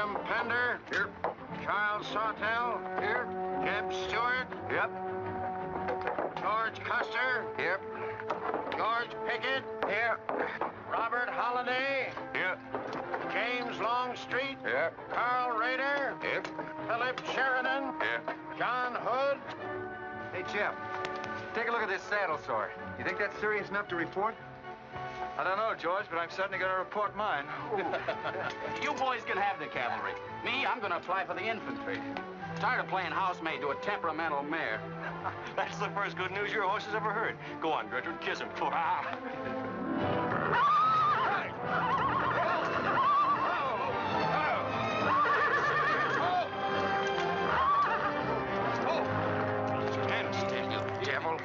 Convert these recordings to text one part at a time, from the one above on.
William Pender. Here. Charles Sawtell. Here. Jeb Stuart. Yep. George Custer. Here. George Pickett. Here. Robert Holliday. Here. James Longstreet. Here. Carl Rader. Here. Philip Sheridan. Here. John Hood. Hey, Jim. Take a look at this saddle sore. You think that's serious enough to report? I don't know, George, but I'm certainly going to report mine. You boys can have the cavalry. Me, I'm going to apply for the infantry. Tired of playing housemaid to a temperamental mare. That's the first good news your horse has ever heard. Go on, Gertrude, kiss him. For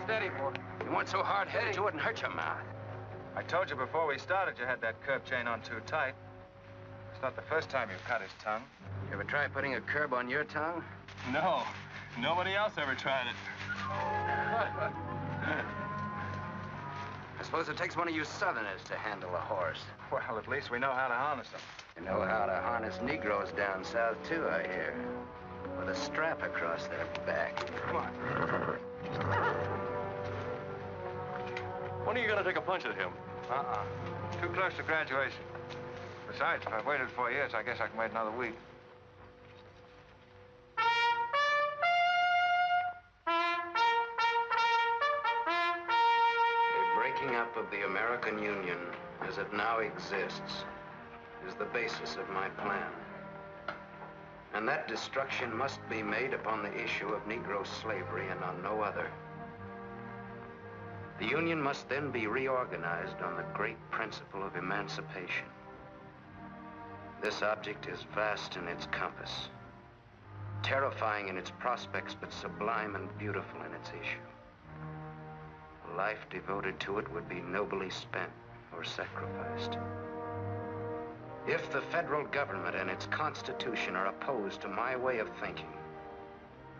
Steady, boy. You weren't so hard-headed, you wouldn't hurt your mouth. I told you before we started you had that curb chain on too tight. It's not the first time you've cut his tongue. You ever try putting a curb on your tongue? No. Nobody else ever tried it. I suppose it takes one of you Southerners to handle a horse. Well, at least we know how to harness them. You know how to harness Negroes down south, too, I hear. With a strap across their back. Come on. When are you going to take a punch at him? Too close to graduation. Besides, if I've waited 4 years, I guess I can wait another week. The breaking up of the American Union, as it now exists, is the basis of my plan. And that destruction must be made upon the issue of Negro slavery and on no other. The Union must then be reorganized on the great principle of emancipation. This object is vast in its compass, terrifying in its prospects, but sublime and beautiful in its issue. A life devoted to it would be nobly spent or sacrificed. If the federal government and its constitution are opposed to my way of thinking,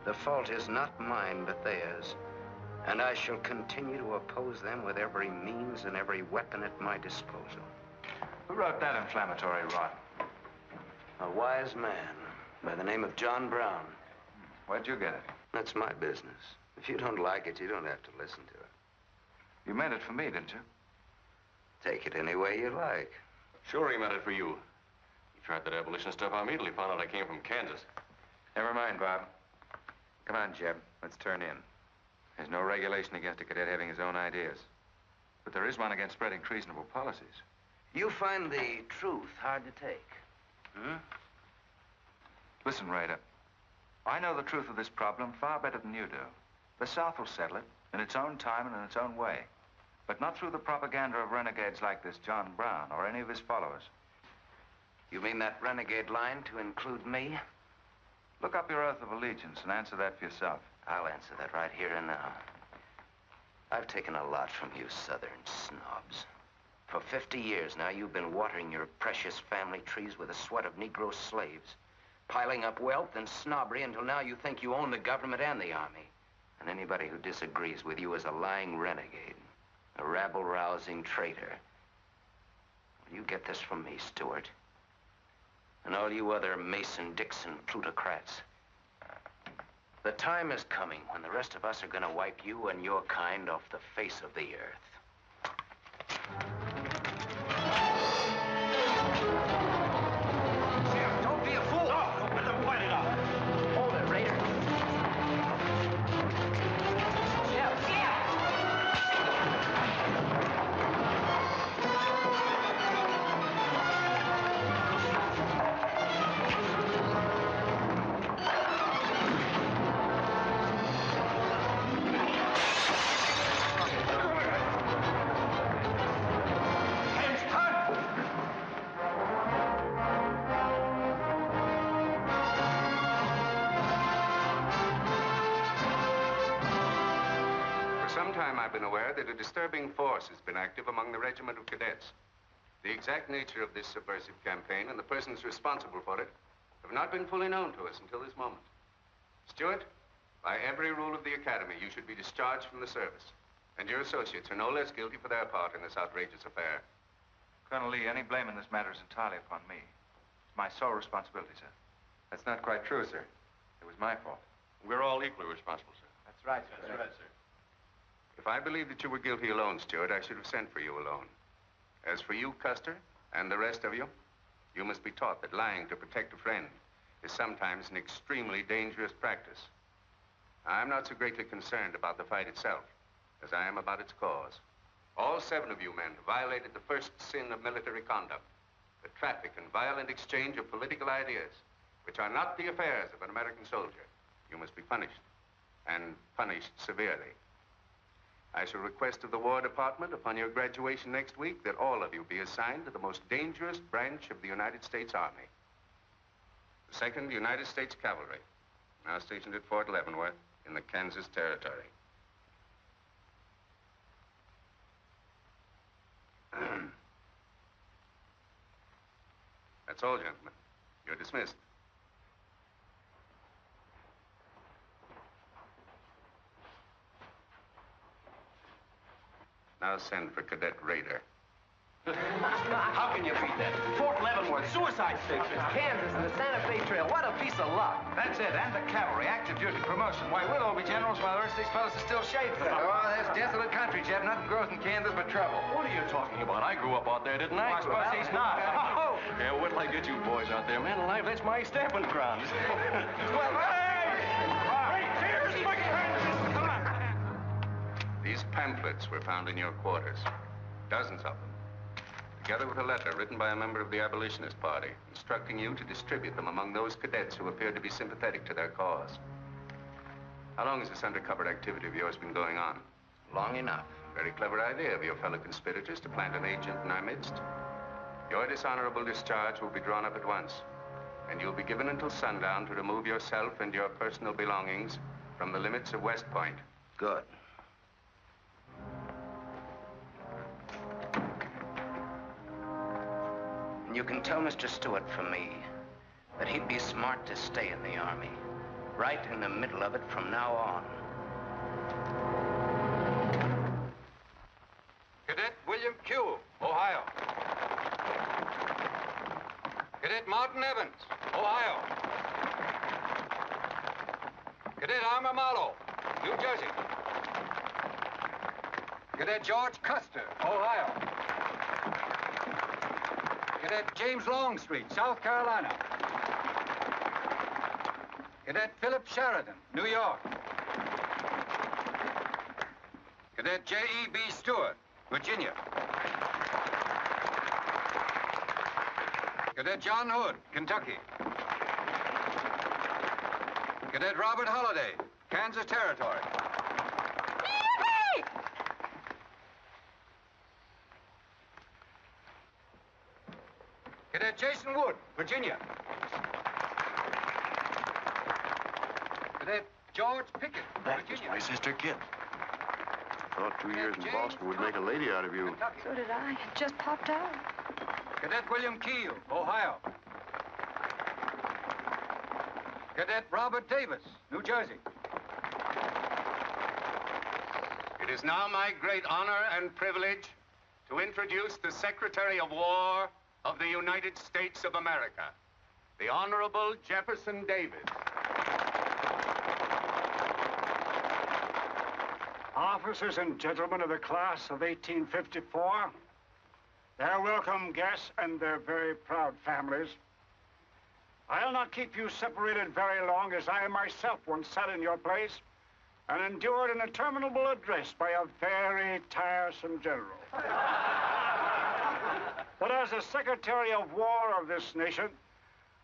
the fault is not mine, but theirs. And I shall continue to oppose them with every means and every weapon at my disposal. Who wrote that inflammatory rot? A wise man by the name of John Brown. Where'd you get it? That's my business. If you don't like it, you don't have to listen to it. You meant it for me, didn't you? Take it any way you like. Sure he meant it for you. He tried that abolition stuff on me till he found out I came from Kansas. Never mind, Bob. Come on, Jeb. Let's turn in. There's no regulation against a cadet having his own ideas. But there is one against spreading treasonable policies. You find the truth hard to take, hmm? Listen, Rader. I know the truth of this problem far better than you do. The South will settle it in its own time and in its own way. But not through the propaganda of renegades like this John Brown or any of his followers. You mean that renegade line to include me? Look up your oath of allegiance and answer that for yourself. I'll answer that right here and now. I've taken a lot from you Southern snobs. For 50 years now, you've been watering your precious family trees with the sweat of Negro slaves, piling up wealth and snobbery until now you think you own the government and the army. And anybody who disagrees with you is a lying renegade, a rabble-rousing traitor. Well, you get this from me, Stuart. And all you other Mason-Dixon plutocrats. The time is coming when the rest of us are going to wipe you and your kind off the face of the earth. Jim, don't be a fool. No, don't let them fight it out. Hold it, Raider. I've been aware that a disturbing force has been active among the regiment of cadets. The exact nature of this subversive campaign and the persons responsible for it have not been fully known to us until this moment. Stuart, by every rule of the academy, you should be discharged from the service. And your associates are no less guilty for their part in this outrageous affair. Colonel Lee, any blame in this matter is entirely upon me. It's my sole responsibility, sir. That's not quite true, sir. It was my fault. We're all equally responsible, sir. That's right, sir. That's right, sir. If I believed that you were guilty alone, Stuart, I should have sent for you alone. As for you, Custer, and the rest of you, you must be taught that lying to protect a friend is sometimes an extremely dangerous practice. I'm not so greatly concerned about the fight itself as I am about its cause. All 7 of you men violated the first sin of military conduct, the traffic and violent exchange of political ideas, which are not the affairs of an American soldier. You must be punished, and punished severely. I shall request of the War Department upon your graduation next week that all of you be assigned to the most dangerous branch of the United States Army. The 2nd United States Cavalry, now stationed at Fort Leavenworth in the Kansas Territory. That's all, gentlemen. You're dismissed. Now send for Cadet Raider. How can you beat that? Fort Leavenworth, suicide station, Kansas, and the Santa Fe Trail. What a piece of luck. That's it, and the cavalry, active duty, promotion. Why, we'll all be generals while the rest of these felloas are still shaving. Oh, that's desolate country, Jeb. Nothing grows in Kansas but trouble. What are you talking about? I grew up out there, didn't I? Well, I suppose he's not. Oh, yeah, wait till I get you boys out there. Man alive, that's my stamping ground. Well, These pamphlets were found in your quarters. Dozens of them. Together with a letter written by a member of the abolitionist party, instructing you to distribute them among those cadets who appeared to be sympathetic to their cause. How long has this undercover activity of yours been going on? Long enough. Very clever idea of your fellow conspirators to plant an agent in our midst. Your dishonorable discharge will be drawn up at once, and you'll be given until sundown to remove yourself and your personal belongings from the limits of West Point. Good. And you can tell Mr. Stuart from me that he'd be smart to stay in the Army, right in the middle of it from now on. Cadet William Q., Ohio. Cadet Martin Evans, Ohio. Cadet Armour Marlowe, New Jersey. Cadet George Custer, Ohio. Cadet James Longstreet, South Carolina. Cadet Philip Sheridan, New York. Cadet J.E.B. Stuart, Virginia. Cadet John Hood, Kentucky. Cadet Robert Holliday, Kansas Territory. Cadet Jason Wood, Virginia. Cadet George Pickett, Virginia. My sister Kit. Thought 2 years in Boston would make a lady out of you. Kentucky. So did I. It just popped out. Cadet William Keel, Ohio. Cadet Robert Davis, New Jersey. It is now my great honor and privilege to introduce the Secretary of War of the United States of America, the Honorable Jefferson Davis. Officers and gentlemen of the class of 1854, their welcome guests and their very proud families, I'll not keep you separated very long, as I myself once sat in your place and endured an interminable address by a very tiresome general. But as a Secretary of War of this nation,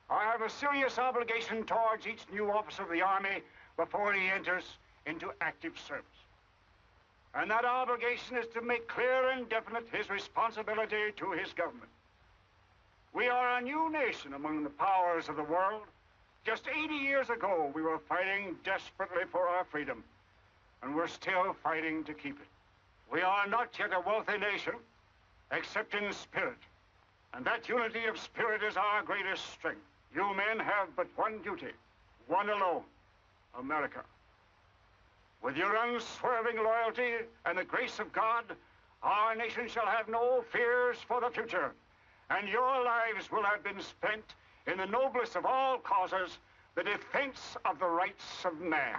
I have a serious obligation towards each new officer of the Army before he enters into active service. And that obligation is to make clear and definite his responsibility to his government. We are a new nation among the powers of the world. Just 80 years ago, we were fighting desperately for our freedom, and we're still fighting to keep it. We are not yet a wealthy nation, except in spirit. And that unity of spirit is our greatest strength. You men have but one duty, one alone, America. With your unswerving loyalty and the grace of God, our nation shall have no fears for the future, and your lives will have been spent in the noblest of all causes, the defense of the rights of man.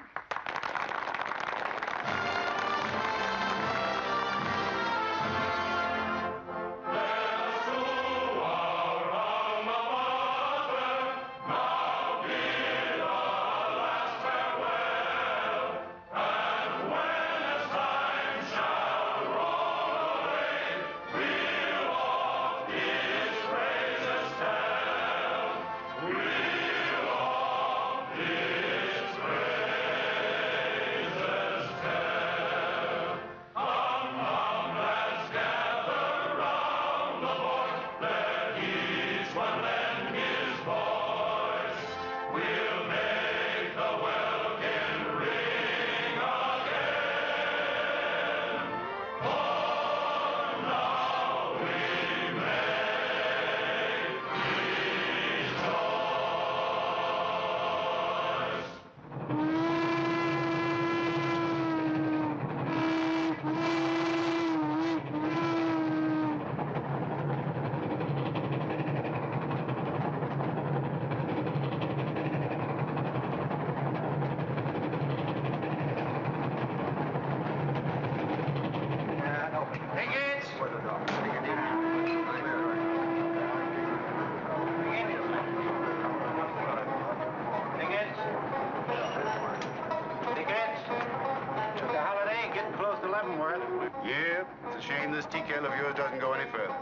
Yep, it's a shame this TKL of yours doesn't go any further.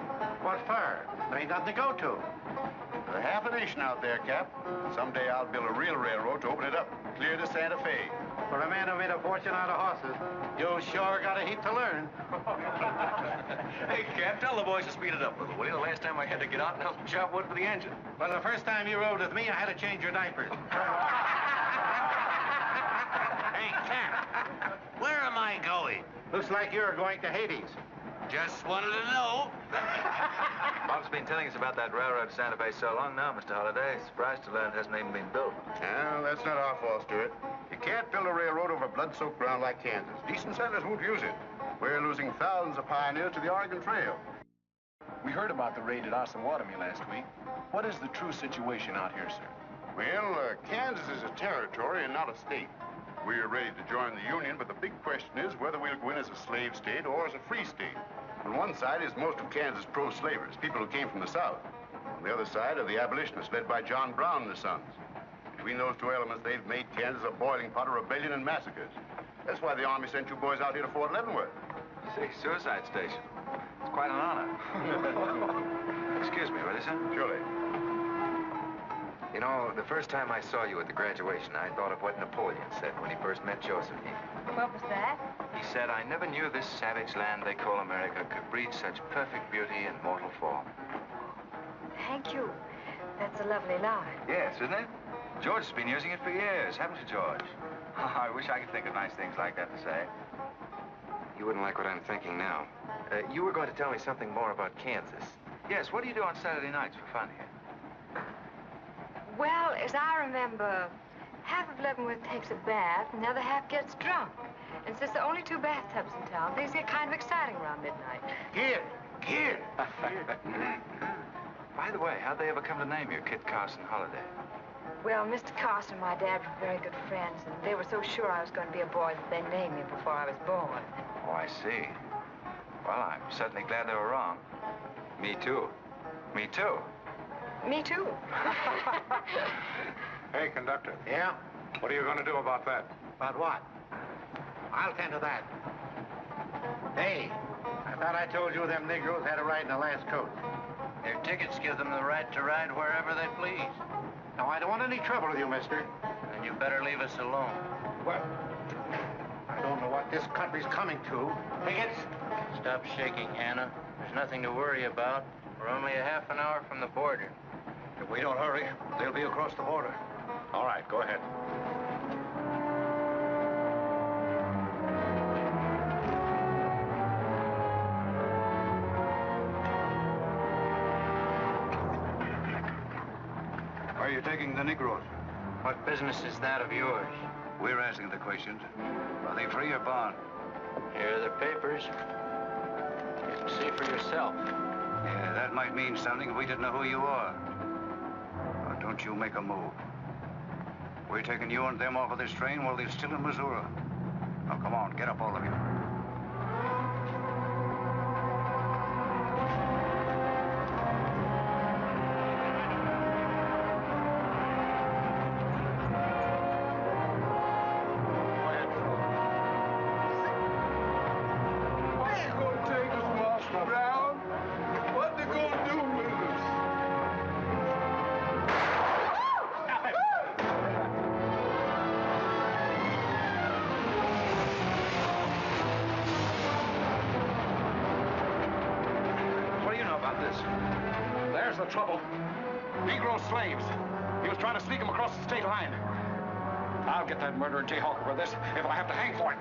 What for? There ain't nothing to go to. There's half a nation out there, Cap. Someday I'll build a real railroad to open it up, clear to Santa Fe. For a man who made a fortune out of horses, you sure got a heap to learn. Hey, Cap, tell the boys to speed it up a little, will you? The last time I had to get out and help them chop wood for the engine. Well, the first time you rode with me, I had to change your diapers. Hey, Cap, where am I going? Looks like you're going to Hades. Just wanted to know. Bob's been telling us about that railroad to Santa Fe so long now, Mr. Holliday. Surprised to learn it hasn't even been built. Well, that's not our fault, Stuart. You can't build a railroad over blood-soaked ground like Kansas. Decent settlers won't use it. We're losing thousands of pioneers to the Oregon Trail. We heard about the raid at Osawatomie last week. What is the true situation out here, sir? Well, Kansas is a territory and not a state. We're ready to join the Union, but the big question is whether we'll go in as a slave state or as a free state. On one side is most of Kansas pro-slavers, people who came from the South. On the other side are the abolitionists, led by John Brown and the Sons. Between those two elements, they've made Kansas a boiling pot of rebellion and massacres. That's why the Army sent you boys out here to Fort Leavenworth. See, suicide station. It's quite an honor. Excuse me, will you, sir? Surely. You know, the first time I saw you at the graduation, I thought of what Napoleon said when he first met Josephine. What was that? He said, I never knew this savage land they call America could breed such perfect beauty in mortal form. Thank you. That's a lovely line. Yes, isn't it? George has been using it for years, haven't you, George? I wish I could think of nice things like that to say. You wouldn't like what I'm thinking now. You were going to tell me something more about Kansas. Yes, what do you do on Saturday nights for fun here? Well, as I remember, half of Leavenworth takes a bath, and the other half gets drunk. And since there are only 2 bathtubs in town, things get kind of exciting around midnight. Kid! By the way, how'd they ever come to name you Kit Carson Holliday? Well, Mr. Carson and my dad were very good friends, and they were so sure I was going to be a boy that they named me before I was born. Oh, I see. Well, I'm certainly glad they were wrong. Me too. Me too. Me too. Hey, conductor. Yeah? What are you going to do about that? About what? I'll tend to that. Hey, I thought I told you them Negroes had a right in the last coast. Their tickets give them the right to ride wherever they please. Now, I don't want any trouble with you, mister. And you better leave us alone. Well, I don't know what this country's coming to. Tickets? Stop shaking, Hannah. There's nothing to worry about. We're only a half an hour from the border. If we don't hurry, they'll be across the border. All right, go ahead. Are you taking the Negroes? What business is that of yours? We're asking the questions. Are they free or bond? Here are the papers. You can see for yourself. Yeah, that might mean something if we didn't know who you are. don't you make a move. We're taking you and them off of this train while they're still in Missouri. Now, come on, get up, all of you. There's the trouble. Negro slaves. He was trying to sneak them across the state line. I'll get that murdering Jayhawk over this if I have to hang for it.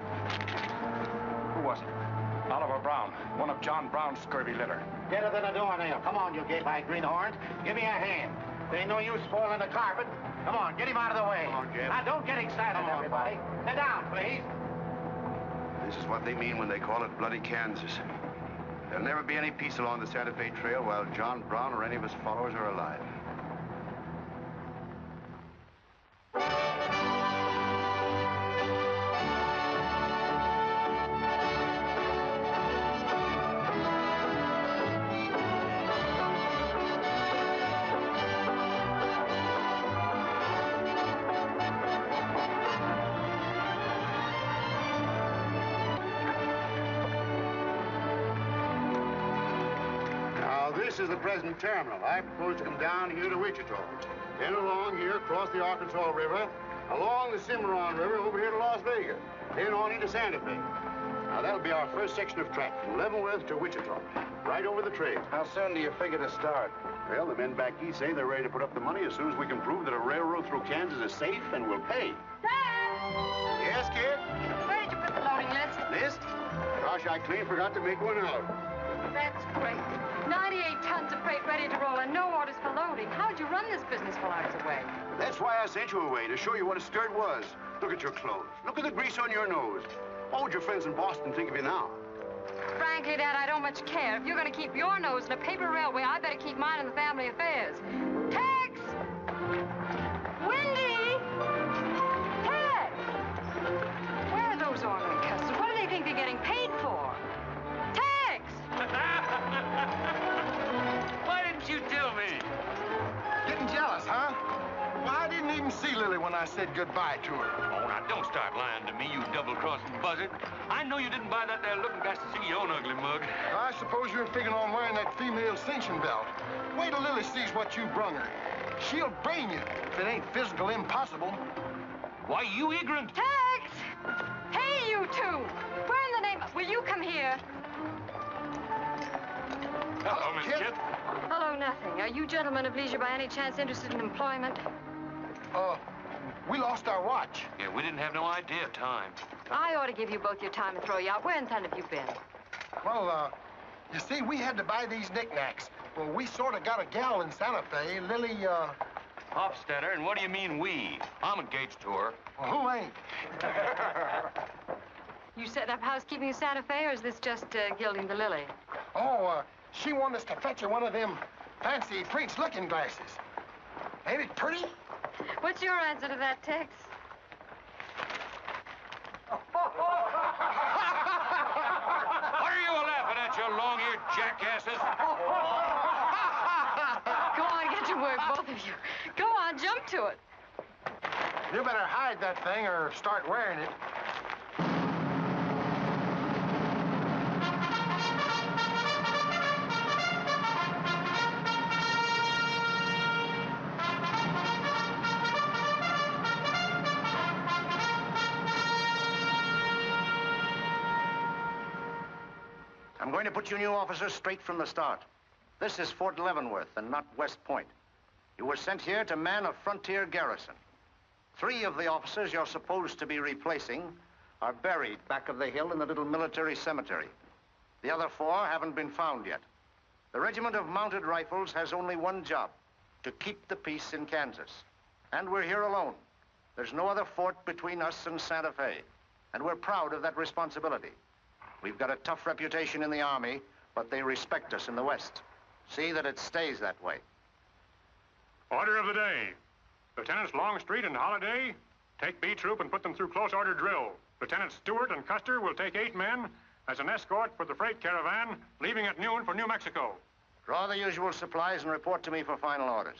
Who was it? Oliver Brown, one of John Brown's scurvy litter. Get it in the doornail. Come on, you gay-eyed greenhorns. Give me a hand. There ain't no use spoiling the carpet. Come on, get him out of the way. Come on, Jim. Now, don't get excited, everybody. Sit down, please. This is what they mean when they call it bloody Kansas. There'll never be any peace along the Santa Fe Trail while John Brown or any of his followers are alive. This is the present terminal. I propose to come down here to Wichita, then along here across the Arkansas River, along the Cimarron River over here to Las Vegas, then on into Santa Fe. Now, that'll be our first section of track from Leavenworth to Wichita, right over the trail. How soon do you figure to start? Well, the men back east say they're ready to put up the money as soon as we can prove that a railroad through Kansas is safe and will pay. Dad! Yes, kid? Where did you put the loading list? List? Gosh, I clean forgot to make one out. That's great. 98 tons of freight ready to roll and no orders for loading. How'd you run this business while I was away? That's why I sent you away, to show you what a start was. Look at your clothes. Look at the grease on your nose. What would your friends in Boston think of you now? Frankly, Dad, I don't much care. If you're going to keep your nose in a paper railway, I better keep mine in the family affairs. Tex! Wendy! Tex! Where are those ornery customers? What do they think they're getting paid for? Tex! Why didn't you tell me? Getting jealous, huh? Well, I didn't even see Lily when I said goodbye to her. Oh, now, don't start lying to me, you double-crossing buzzard. I know you didn't buy that there looking glass to see your own ugly mug. I suppose you're figuring on wearing that female cinching belt. Wait till Lily sees what you brung her. She'll brain you if it ain't physical impossible. Why, you ignorant. Tex! Hey, you two! Where in the name... Will you come here? Hello, Miss Kit. Hello, nothing. Are you gentlemen of leisure by any chance interested in employment? We lost our watch. Yeah, we didn't have no idea of time. I ought to give you both your time and throw you out. Where in town have you been? Well, you see, we had to buy these knickknacks. Well, we sort of got a gal in Santa Fe, Lily, Hofstadter, and what do you mean we? I'm engaged to her. Well, who ain't? You setting up housekeeping in Santa Fe, or is this just gilding the lily? She wanted us to fetch her one of them fancy Prince looking glasses. Ain't it pretty? What's your answer to that, Tex? What are you laughing at, you long-eared jackasses? Go on, get to work, both of you. Go on, jump to it. You better hide that thing or start wearing it. I'm going to put you new officers straight from the start. This is Fort Leavenworth and not West Point. You were sent here to man a frontier garrison. 3 of the officers you're supposed to be replacing are buried back of the hill in the little military cemetery. The other 4 haven't been found yet. The Regiment of Mounted Rifles has only one job, to keep the peace in Kansas. And we're here alone. There's no other fort between us and Santa Fe, and we're proud of that responsibility. We've got a tough reputation in the Army, but they respect us in the West. See that it stays that way. Order of the day. Lieutenants Longstreet and Holliday, take B Troop and put them through close order drill. Lieutenants Stuart and Custer will take 8 men as an escort for the freight caravan leaving at noon for New Mexico. Draw the usual supplies and report to me for final orders.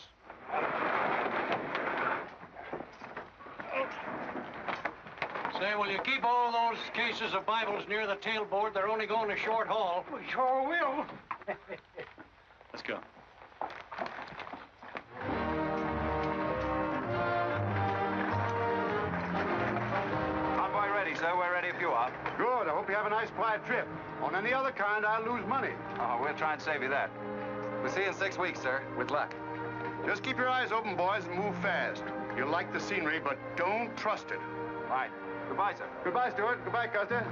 Say, will you keep all those cases of Bibles near the tailboard? They're only going a short haul. We sure will. Let's go. Convoy ready, sir. We're ready if you are. Good. I hope you have a nice, quiet trip. On any other kind, I'll lose money. Oh, we'll try and save you that. We'll see you in 6 weeks, sir. With luck. Just keep your eyes open, boys, and move fast. You'll like the scenery, but don't trust it. Right. Goodbye, sir. Goodbye, Stuart. Goodbye, Custer. All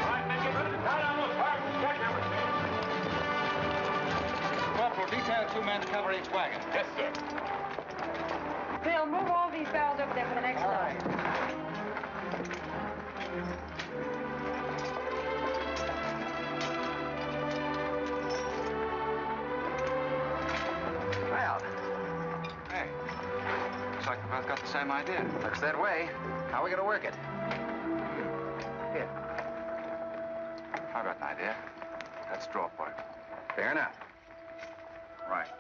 right, men, get ready to tie down those fires and jackhammers. Corporal, detail 2 men to cover each wagon. Yes, sir. Bill, move all these barrels over there for the next line. Well, hey, looks like we both got the same idea. Looks that way. How are we going to work it? Here. I've got an idea. Let's draw for it. Fair enough. Right.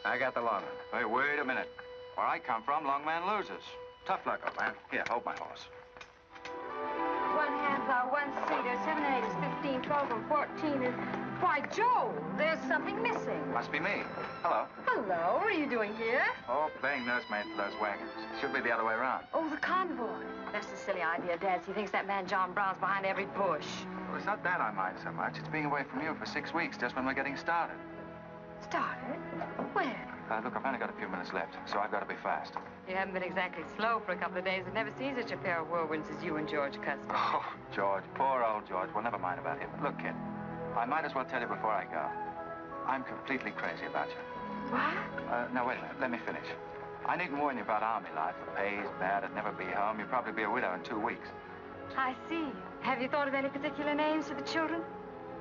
I got the long one. Hey, wait a minute. Where I come from, long man loses. Tough luck, old man. Here, hold my horse. 1 hand plow, 1 seater, 7 and 8 is 15, 12 and 14 is... Why, Joe, there's something missing. Must be me. Hello. Hello, what are you doing here? Oh, playing nursemaid for those wagons. Should be the other way around. Oh, the convoy. That's a silly idea, Dad. He thinks that man John Brown's behind every bush. Well, it's not that I mind so much. It's being away from you for 6 weeks, just when we're getting started. Started? When? Look, I've only got a few minutes left, so I've got to be fast. You haven't been exactly slow for a couple of days. I've never seen such a pair of whirlwinds as you and George Custer. Oh, George, poor old George. Well, never mind about him. Look, kid, I might as well tell you before I go. I'm completely crazy about you. What? Now, wait a minute. Let me finish. I needn't warn you about army life. The pay's bad. I'd never be home. You'd probably be a widow in 2 weeks. I see. Have you thought of any particular names for the children?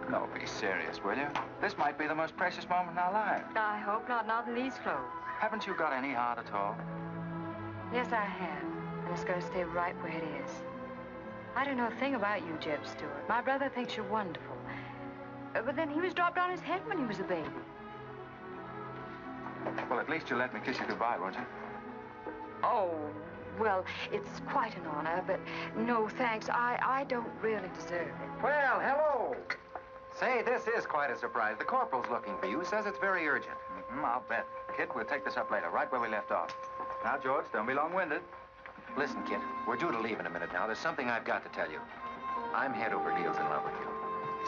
No, be serious, will you? This might be the most precious moment in our lives. I hope not, not in these clothes. Haven't you got any heart at all? Yes, I have. And it's going to stay right where it is. I don't know a thing about you, J.E.B. Stuart. My brother thinks you're wonderful. But then he was dropped on his head when he was a baby. Well, at least you'll let me kiss you goodbye, won't you? Oh, well, it's quite an honor, but no thanks. I don't really deserve it. Well, hello. Say, this is quite a surprise. The corporal's looking for you. Says it's very urgent. I'll bet. Kit, we'll take this up later, right where we left off. Now, George, don't be long-winded. Listen, Kit, we're due to leave in a minute now. There's something I've got to tell you. I'm head over heels in love with you.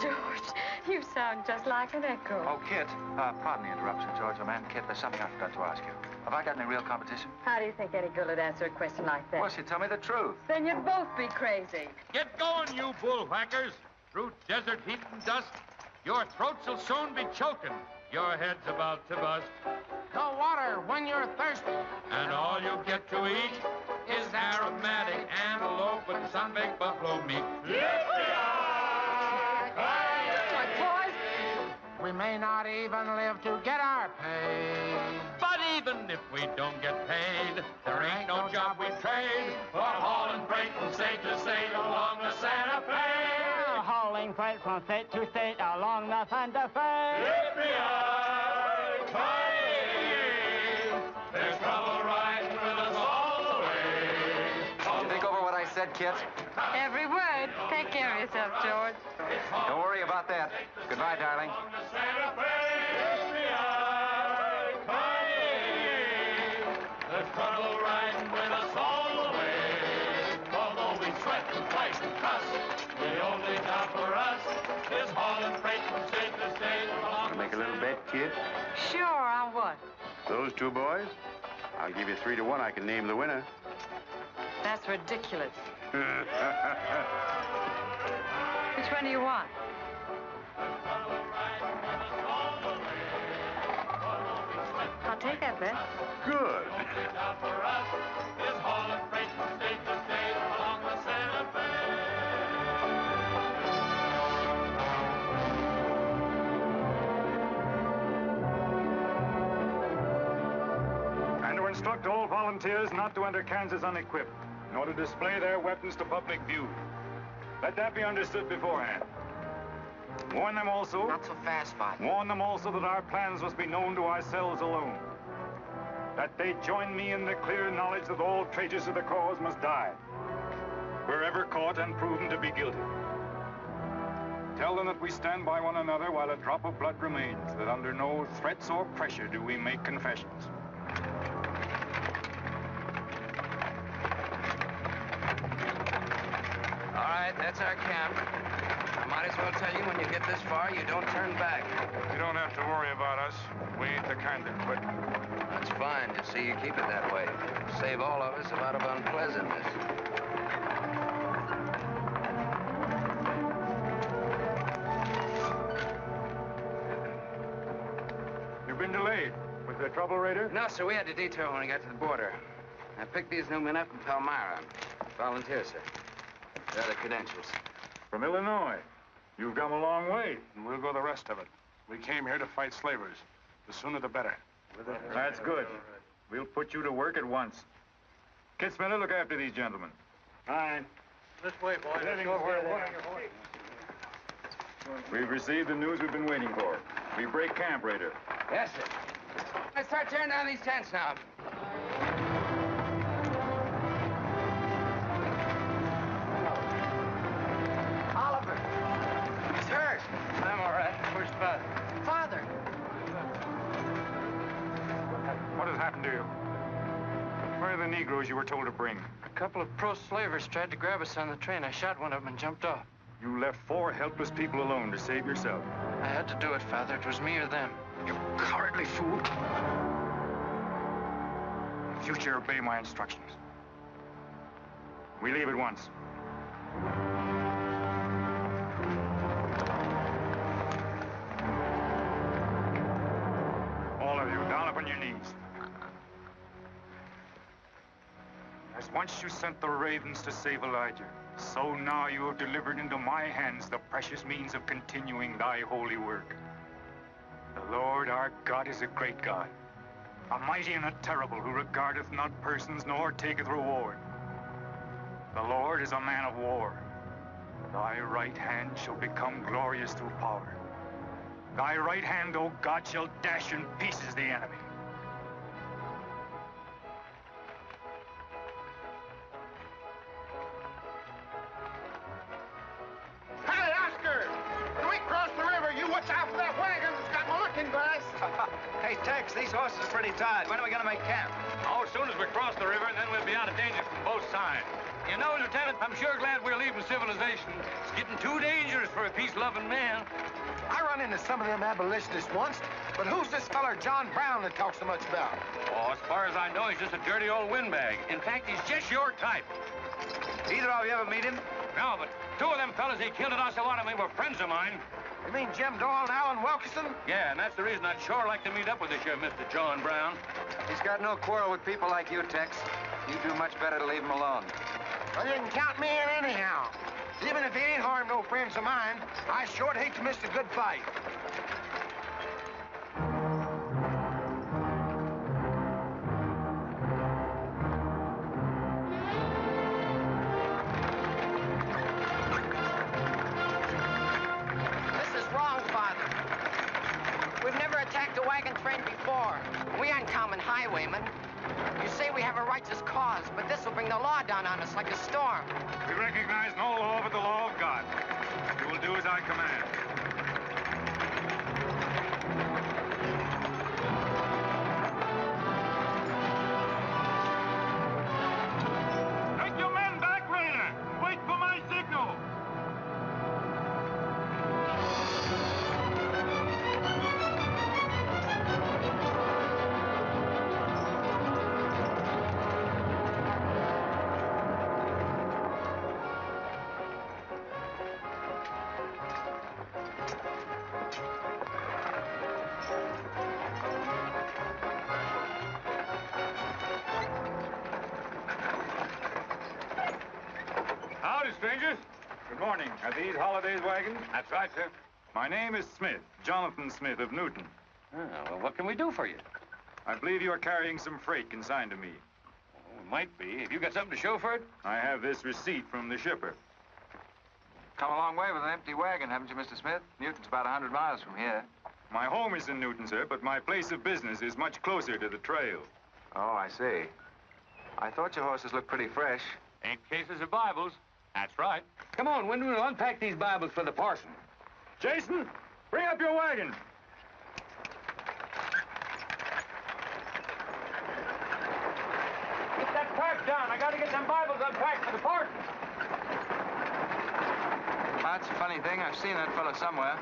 George, you sound just like an echo. Oh, Kit, pardon the interruption, George, oh, man. Kit, there's something I forgot to ask you. Have I got any real competition? How do you think any girl would answer a question like that? Well, she'd tell me the truth. Then you'd both be crazy. Get going, you bullwhackers. Through desert heat and dust, your throats will soon be choking. Your head's about to bust. The water when you're thirsty. And all you get to eat is aromatic antelope and sun-baked buffalo meat. We may not even live to get our pay. But even if we don't get paid, there ain't no job we trade for hauling freight from state to state along the Santa Fe. Hauling freight from state to state along the Santa Fe. There's trouble riding with us all the way. Did you think over what I said, Kit? Every word. Take care of yourself, George. Don't worry about that. Goodbye, darling. There's trouble riding with us all the way. Although we sweat and fight and cuss, the only job for us is hauling freight from state to state along. Make a little bet, kid? Sure, on what? Those 2 boys? I'll give you 3 to 1. I can name the winner. That's ridiculous. Which one do you want? I'll take that bet. Good. instruct all volunteers not to enter Kansas unequipped, nor to display their weapons to public view. Let that be understood beforehand. Warn them also... Not so fast, Father. Warn them also that our plans must be known to ourselves alone. That they join me in the clear knowledge that all traitors to the cause must die, wherever caught and proven to be guilty. Tell them that we stand by one another while a drop of blood remains, that under no threats or pressure do we make confessions. All right, that's our camp. I might as well tell you, when you get this far, you don't turn back. You don't have to worry about us. We ain't the kind that quit. That's fine. Just see you keep it that way. Save all of us a lot of unpleasantness. You've been delayed. Was there trouble, Raider? No, sir. We had to detour when we got to the border. I picked these new men up in Palmyra. Volunteer, sir. There are the credentials. From Illinois. You've come a long way. And we'll go the rest of it. We came here to fight slavers. The sooner the better. That's good. We'll put you to work at once. Kit Spinner, look after these gentlemen. Fine. This way, boys. Let's go where we're... We've received the news we've been waiting for. We break camp, Raider. Yes, sir. Let's start tearing down these tents now. Oliver. He's hurt. I'm all right. Where's Father? Father. What has happened to you? Where are the Negroes you were told to bring? A couple of pro-slavers tried to grab us on the train. I shot one of them and jumped off. You left 4 helpless people alone to save yourself. I had to do it, Father. It was me or them. You cowardly fool. In future, obey my instructions. We leave at once. All of you, down upon your knees. As once you sent the ravens to save Elijah, so now you have delivered into my hands the precious means of continuing thy holy work. The Lord our God is a great God, a mighty and a terrible, who regardeth not persons nor taketh reward. The Lord is a man of war. Thy right hand shall become glorious through power. Thy right hand, O God, shall dash in pieces the enemy. Hey, Oscar! When we cross the river, you watch out for that wagon that's got my looking glass. Hey, Tex, these horses are pretty tired. When are we going to make camp? Oh, as soon as we cross the river, and then we'll be out of danger from both sides. You know, Lieutenant, I'm sure glad we're leaving civilization. It's getting too dangerous for a peace-loving man. I run into some of them abolitionists once, but who's this feller John Brown that talks so much about? Oh, as far as I know, he's just a dirty old windbag. In fact, he's just your type. Either of you ever meet him? No, but 2 of them fellas he killed at Osawatomie were friends of mine. You mean Jim Doyle and Alan Wilkerson? Yeah, and that's the reason I'd sure like to meet up with this here Mr. John Brown. He's got no quarrel with people like you, Tex. You do much better to leave him alone. Well, you can count me in anyhow. Even if he ain't harmed no friends of mine, I sure hate to miss a good fight. This is wrong, Father. We've never attacked a wagon train before. We aren't common highwaymen. You say we have a righteous cause, but this will bring the law down on us like a storm. We recognize no law but the law of God. You will do as I command. Take your men back, Raider. Wait for my signal. Howdy, strangers. Good morning. Are these Holliday's wagons? That's right, sir. My name is Smith, Jonathan Smith of Newton. Oh, well, what can we do for you? I believe you are carrying some freight consigned to me. Oh, it might be. Have you got something to show for it? I have this receipt from the shipper. Come a long way with an empty wagon, haven't you, Mr. Smith? Newton's about 100 miles from here. My home is in Newton, sir, but my place of business is much closer to the trail. Oh, I see. I thought your horses looked pretty fresh. Ain't cases of Bibles. That's right. Come on, Wyndham, we'll unpack these Bibles for the parson. Jason, bring up your wagon. Get that pack down. I gotta get them Bibles unpacked for the parson. That's a funny thing. I've seen that fellow somewhere.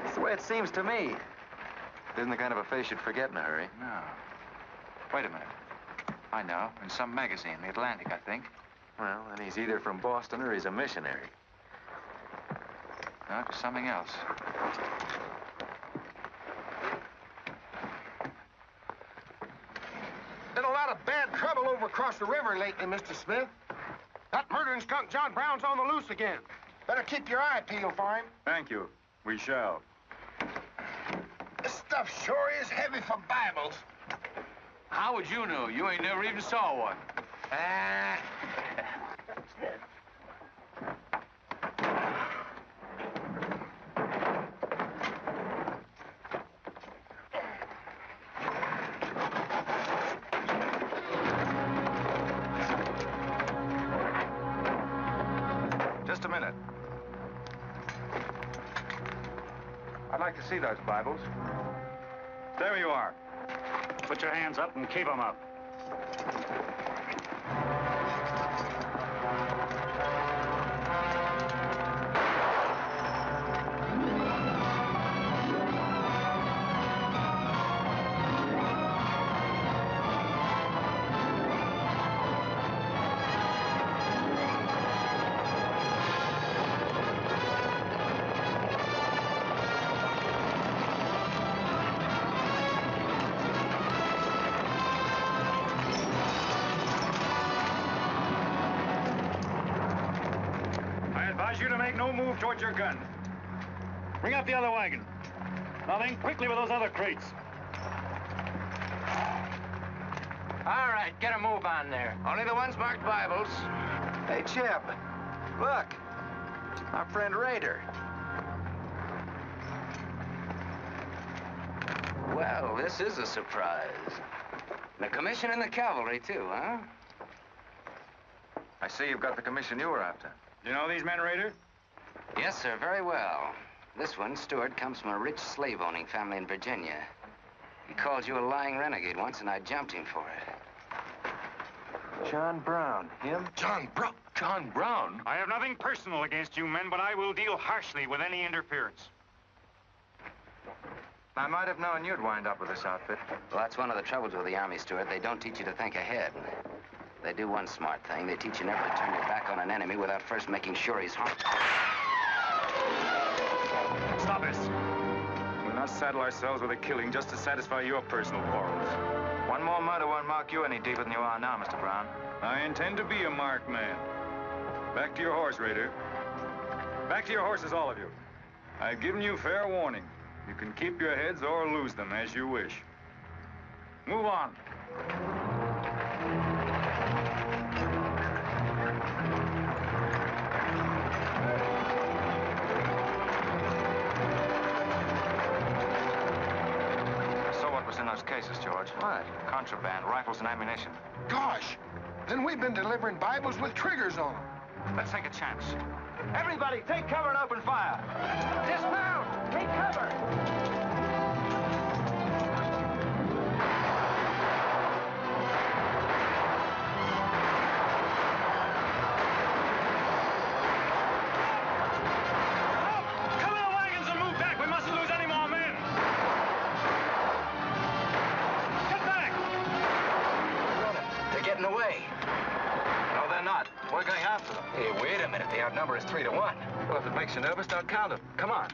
It's the way it seems to me. Isn't the kind of a face you'd forget in a hurry. No. Wait a minute. I know. In some magazine, The Atlantic, I think. Well, then he's either from Boston or he's a missionary. No, it was something else. Been a lot of bad trouble over across the river lately, Mr. Smith. That murdering skunk John Brown's on the loose again. Better keep your eye peeled for him. Thank you. We shall. This stuff sure is heavy for Bibles. How would you know? You ain't never even saw one. Just a minute. I'd like to see those Bibles. There you are. Put your hands up and keep them up. You to make no move towards your gun. Bring up the other wagon. Now then, quickly with those other crates. All right, get a move on there. Only the ones marked Bibles. Hey, Chip. Look. Our friend Raider. Well, this is a surprise. The commission in the cavalry, too, huh? I see you've got the commission you were after. You know these men, Raider? Yes, sir, very well. This one, Stuart, comes from a rich slave-owning family in Virginia. He called you a lying renegade once, and I jumped him for it. John Brown. Him? John Brown. John Brown? I have nothing personal against you men, but I will deal harshly with any interference. I might have known you'd wind up with this outfit. Well, that's one of the troubles with the Army, Stuart. They don't teach you to think ahead. They do one smart thing. They teach you never to turn your back on an enemy without first making sure he's harmed. Stop this. We'll not saddle ourselves with a killing just to satisfy your personal quarrels. One more murder won't mark you any deeper than you are now, Mr. Brown. I intend to be a marked man. Back to your horse, Raider. Back to your horses, all of you. I've given you fair warning. You can keep your heads or lose them as you wish. Move on. In those cases, George. What? Contraband, rifles, and ammunition. Gosh, then we've been delivering Bibles with triggers on them. Let's take a chance. Everybody, take cover and open fire. Dismount! Take cover! We're going after them. Hey, wait a minute. The outnumber is 3 to 1. Well, if it makes you nervous, don't count them. Come on.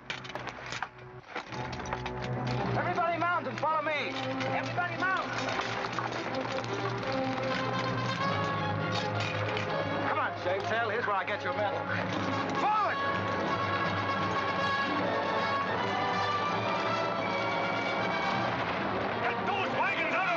Everybody mount and follow me. Everybody mount. Come on, Shake Tail. Here's where I get your medal. Forward! Get those wagons out of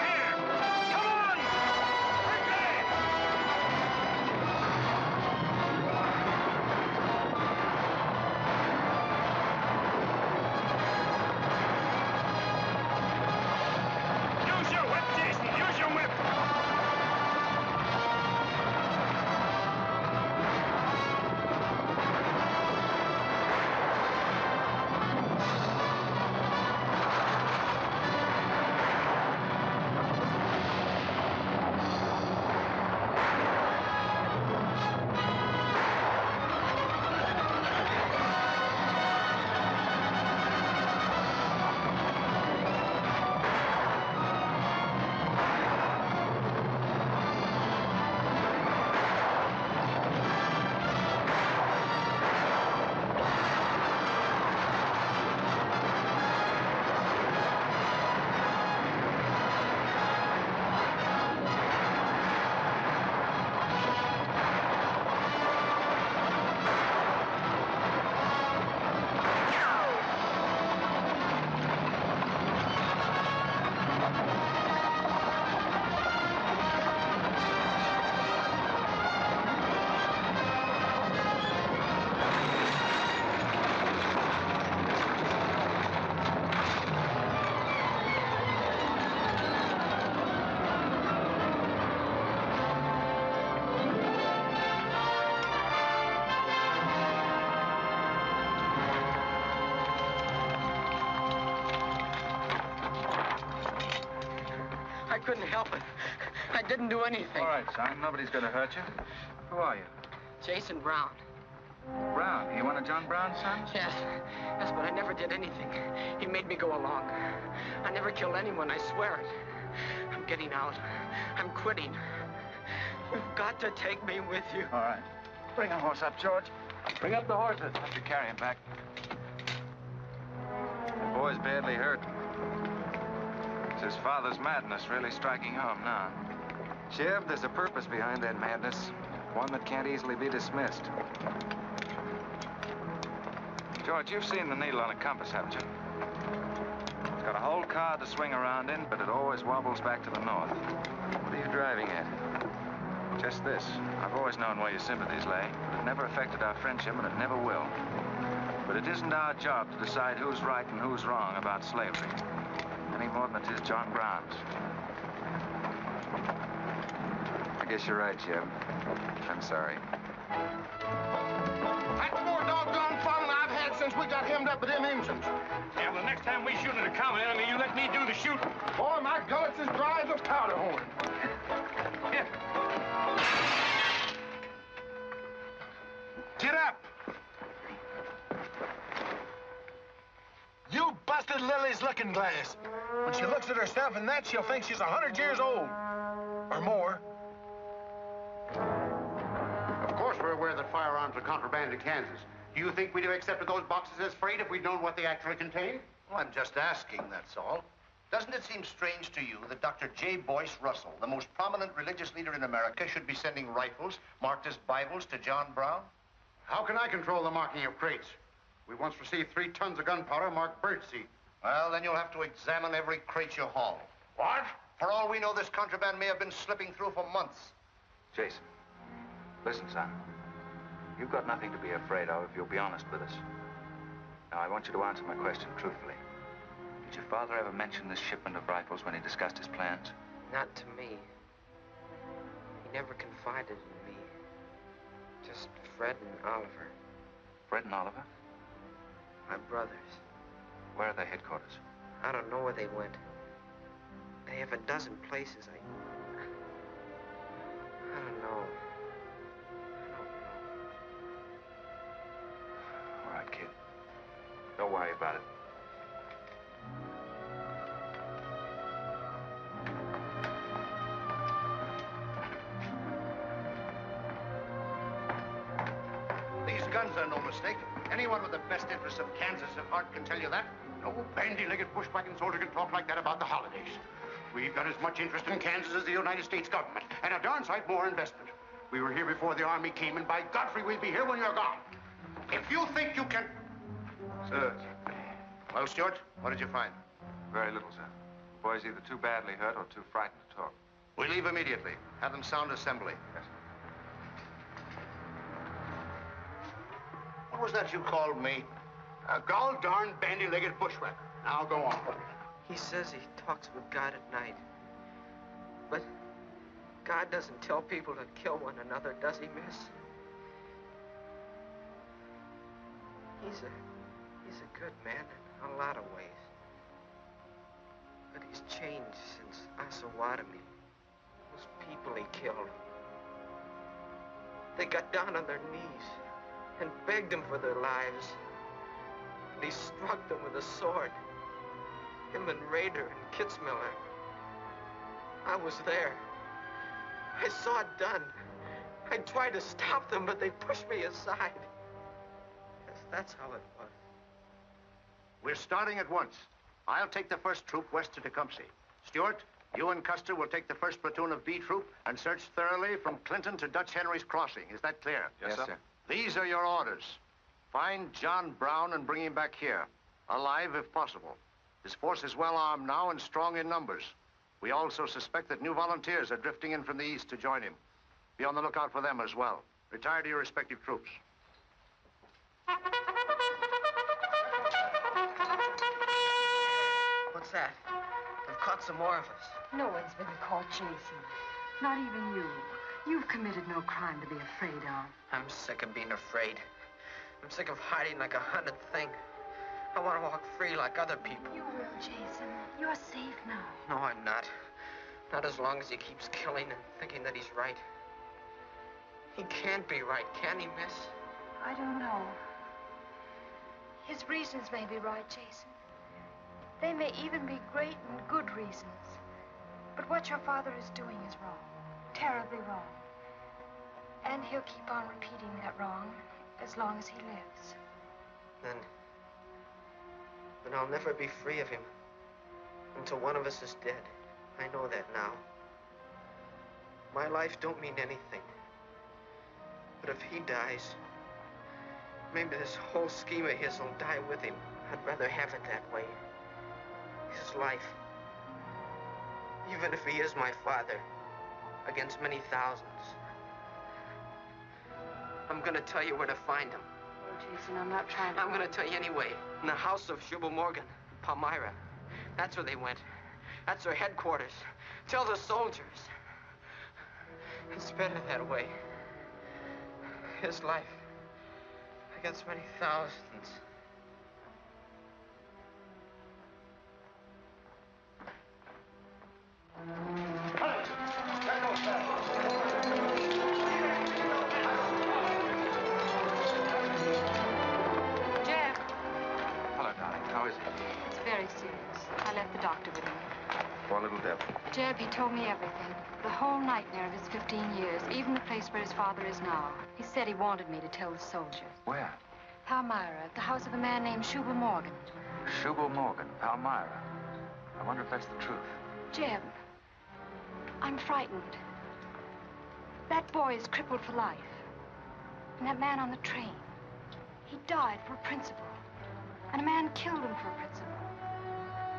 couldn't help it. I didn't do anything. All right, son. Nobody's going to hurt you. Who are you? Jason Brown. Brown. You one of John Brown's sons? Yes, but I never did anything. He made me go along. I never killed anyone, I swear it. I'm getting out. I'm quitting. You've got to take me with you. All right. Bring a horse up, George. Bring up the horses. Have to carry him back. The boy's badly hurt. It's his father's madness really striking home now. J.E.B, there's a purpose behind that madness. One that can't easily be dismissed. George, you've seen the needle on a compass, haven't you? It's got a whole card to swing around in, but it always wobbles back to the north. What are you driving at? Just this. I've always known where your sympathies lay, but it never affected our friendship, and it never will. But it isn't our job to decide who's right and who's wrong about slavery, any more than it is John Brown's. I guess you're right, J.E.B. I'm sorry. That's more doggone fun than I've had since we got hemmed up with them engines. Yeah, well, the next time we shoot at a common enemy, you let me do the shooting. Boy, my gullets as dry as a powder horn. Get up. You busted Lily's looking glass. When she looks at herself in that, she'll think she's 100 years old. Or more. Of course we're aware that firearms are contraband in Kansas. Do you think we'd have accepted those boxes as freight if we'd known what they actually contained? Well, I'm just asking, that's all. Doesn't it seem strange to you that Dr. J. Boyce Russell, the most prominent religious leader in America, should be sending rifles marked as Bibles to John Brown? How can I control the marking of crates? We once received 3 tons of gunpowder marked birdseed. Well, then you'll have to examine every crate you haul. What? For all we know, this contraband may have been slipping through for months. Jason, listen, son. You've got nothing to be afraid of if you'll be honest with us. Now, I want you to answer my question truthfully. Did your father ever mention this shipment of rifles when he discussed his plans? Not to me. He never confided in me. Just Fred and Oliver. Fred and Oliver? My brothers. Where are their headquarters? I don't know where they went. They have a dozen places. I don't know. All right, kid. Don't worry about it. These guns are no mistake. Anyone with the best interests of Kansas at heart can tell you that. No bandy-legged bushwhacking soldier can talk like that about the holidays. We've got as much interest in Kansas as the United States government, and a darn sight more investment. We were here before the Army came, and by Godfrey, we'll be here when you're gone. If you think you can... Sir. Well, Stuart, what did you find? Very little, sir. The boy's either too badly hurt or too frightened to talk. We leave immediately. Have them sound assembly. Yes, sir. What was that you called me? A gall-darn bandy-legged bushwhacker. Now go on. He says he talks with God at night. But God doesn't tell people to kill one another, does he, miss? He's a good man in a lot of ways. But he's changed since Osawatomie. Those people he killed. They got down on their knees and begged him for their lives. And he struck them with a sword. Him and Rader and Kitzmiller. I was there. I saw it done. I tried to stop them, but they pushed me aside. Yes, that's how it was. We're starting at once. I'll take the first troop west to Tecumseh. Stuart, you and Custer will take the first platoon of B troop and search thoroughly from Clinton to Dutch Henry's Crossing. Is that clear? Yes, sir. These are your orders. Find John Brown and bring him back here, alive if possible. His force is well armed now and strong in numbers. We also suspect that new volunteers are drifting in from the east to join him. Be on the lookout for them as well. Retire to your respective troops. What's that? They've caught some more of us. No one's been caught, Jason. Not even you. You've committed no crime to be afraid of. I'm sick of being afraid. I'm sick of hiding like a hunted thing. I want to walk free like other people. You will, Jason. You're safe now. No, I'm not. Not as long as he keeps killing and thinking that he's right. He can't be right, can he, miss? I don't know. His reasons may be right, Jason. They may even be great and good reasons. But what your father is doing is wrong. Terribly wrong. And he'll keep on repeating that wrong as long as he lives. Then I'll never be free of him until one of us is dead. I know that now. My life don't mean anything. But if he dies, maybe this whole scheme of his will die with him. I'd rather have it that way. His life. Even if he is my father, against many thousands. I'm gonna tell you where to find him. Oh, Jason, I'm not trying to... I'm gonna tell you anyway. In the house of J.E.B. Morgan, Palmyra. That's where they went. That's their headquarters. Tell the soldiers. It's better that way. His life against many thousands. J.E.B. Hello, darling. How is he? It's very serious. I left the doctor with him. Poor little devil. J.E.B., he told me everything. The whole nightmare of his 15 years, even the place where his father is now. He said he wanted me to tell the soldiers. Where? Palmyra, at the house of a man named J.E.B. Morgan. J.E.B. Morgan, Palmyra. I wonder if that's the truth. J.E.B., I'm frightened. That boy is crippled for life. And that man on the train, he died for a principle. And a man killed him for a principle.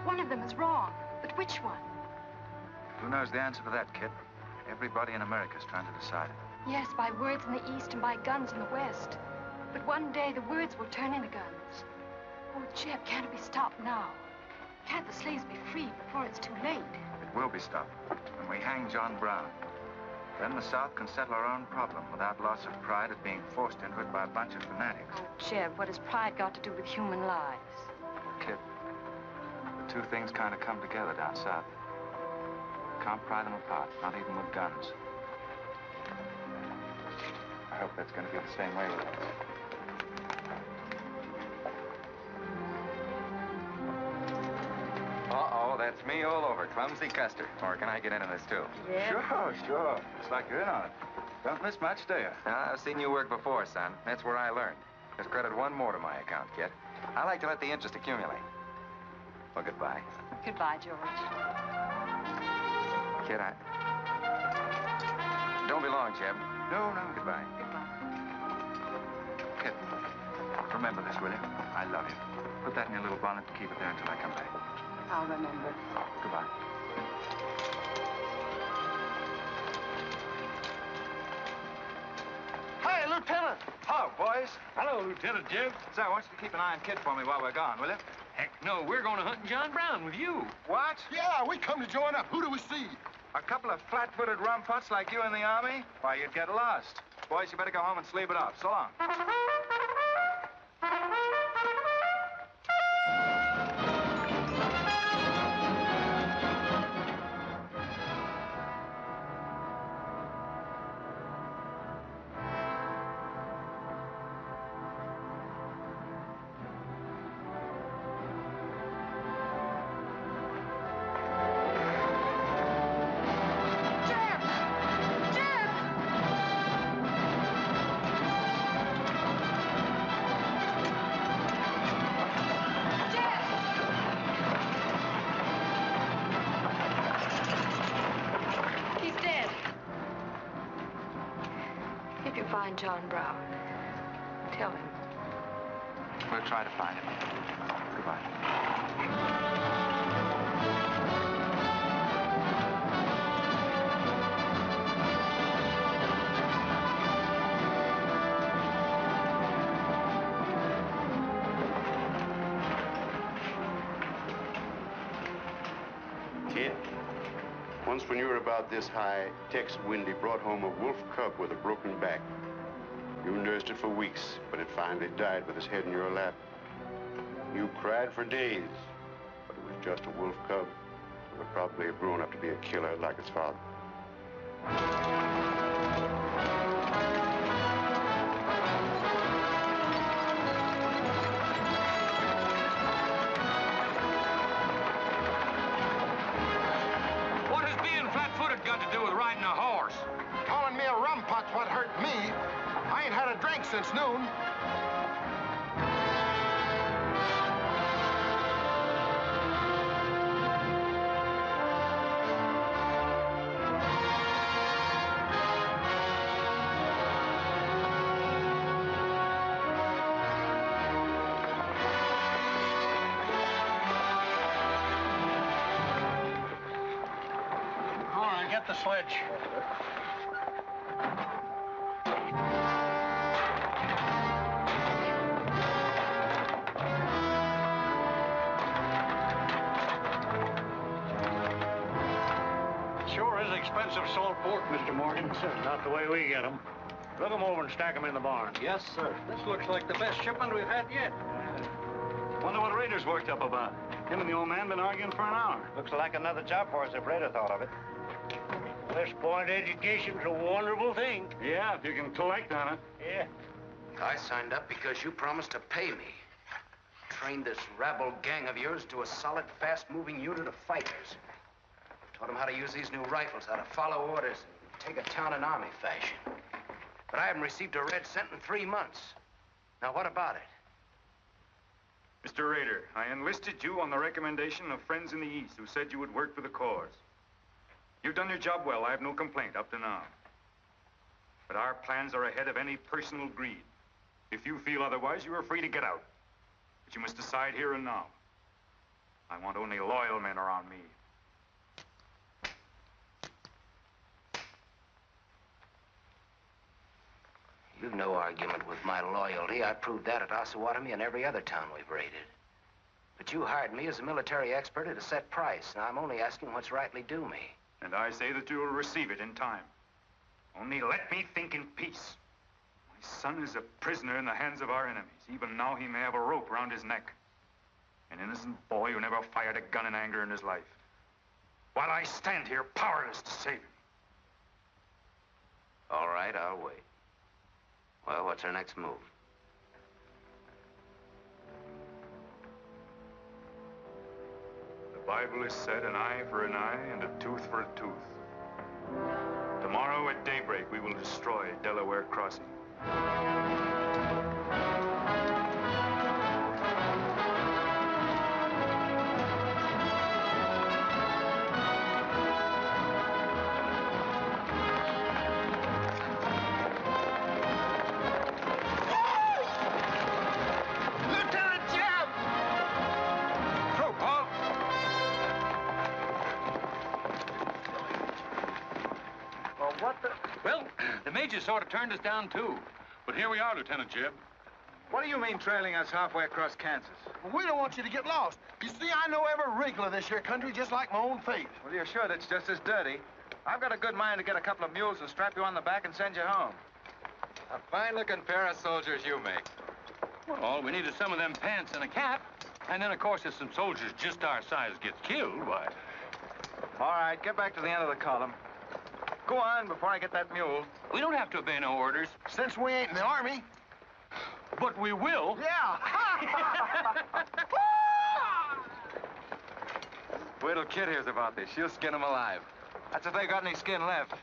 One of them is wrong, but which one? Who knows the answer to that, kid? Everybody in America's trying to decide it. Yes, by words in the East and by guns in the West. But one day the words will turn into guns. Oh, J.E.B., can't it be stopped now? Can't the slaves be freed before it's too late? It will be stopped when we hang John Brown. Then the South can settle our own problem without loss of pride at being forced into it by a bunch of fanatics. Oh, J.E.B., what has pride got to do with human lives? Kid, the two things kind of come together down south. Can't pry them apart, not even with guns. I hope that's going to be the same way with us. Uh-oh, that's me all over. Clumsy Custer. Or can I get into this, too? Yeah. Sure. Looks like you're in on it. Don't miss much, do you? I've seen you work before, son. That's where I learned. There's credit one more to my account, kid. I like to let the interest accumulate. Well, goodbye. Goodbye, George. Kid, don't be long, J.E.B. No. Goodbye. Goodbye. Kid, remember this, will you? I love you. Put that in your little bonnet and keep it there until I come back. I'll remember. Goodbye. Hey, Lieutenant! Hello, boys. Hello, Lieutenant J.E.B. Say, I want you to keep an eye on Kid for me while we're gone, will you? Heck no, we're going to hunt John Brown with you. What? Yeah, we come to join up. Who do we see? A couple of flat-footed rumputs like you in the Army? Why, you'd get lost. Boys, you better go home and sleep it off. So long. John Brown. Tell him. We'll try to find him. Goodbye. Kid, once when you were about this high, Tex Windy brought home a wolf cub with a broken back. You nursed it for weeks, but it finally died with its head in your lap. You cried for days, but it was just a wolf cub. would probably have grown up to be a killer like his father. What has being flat-footed got to do with riding a horse? Calling me a rumput's what hurt me. I ain't had a drink since noon. All right, get the sledge. Sure is expensive salt pork, Mr. Morgan. Not the way we get them. Look them over and stack them in the barn. Yes, sir. This looks like the best shipment we've had yet. Wonder what Rader's worked up about. Him and the old man been arguing for an hour. Looks like another job for us if Raider thought of it. West Point education's a wonderful thing. Yeah, if you can collect on it. Yeah. I signed up because you promised to pay me. Trained this rabble gang of yours to a solid, fast-moving unit of fighters. Taught them how to use these new rifles, how to follow orders, and take a town in army fashion. But I haven't received a red cent in 3 months. Now, what about it? Mr. Rader, I enlisted you on the recommendation of friends in the East who said you would work for the cause. You've done your job well. I have no complaint up to now. But our plans are ahead of any personal greed. If you feel otherwise, you are free to get out. But you must decide here and now. I want only loyal men around me. You've no argument with my loyalty. I proved that at Osawatomie and every other town we've raided. But you hired me as a military expert at a set price. Now, I'm only asking what's rightly due me. And I say that you will receive it in time. Only let me think in peace. My son is a prisoner in the hands of our enemies. Even now, he may have a rope around his neck. An innocent boy who never fired a gun in anger in his life. While I stand here powerless to save him. All right, I'll wait. Well, what's our next move? The Bible has said an eye for an eye and a tooth for a tooth. Tomorrow at daybreak, we will destroy Delaware Crossing. Well, the major sort of turned us down, too. But here we are, Lieutenant J.E.B. What do you mean trailing us halfway across Kansas? Well, we don't want you to get lost. You see, I know every wrinkle of this here country just like my own face. Well, you're sure that's just as dirty? I've got a good mind to get a couple of mules and strap you on the back and send you home. A fine-looking pair of soldiers you make. Well, all we need is some of them pants and a cap. And then, of course, if some soldiers just our size gets killed, why... All right, get back to the end of the column. Go on before I get that mule. We don't have to obey no orders. Since we ain't in the Army. But we will. Yeah. Wait till Kit hears about this. She'll skin him alive. That's if they got any skin left.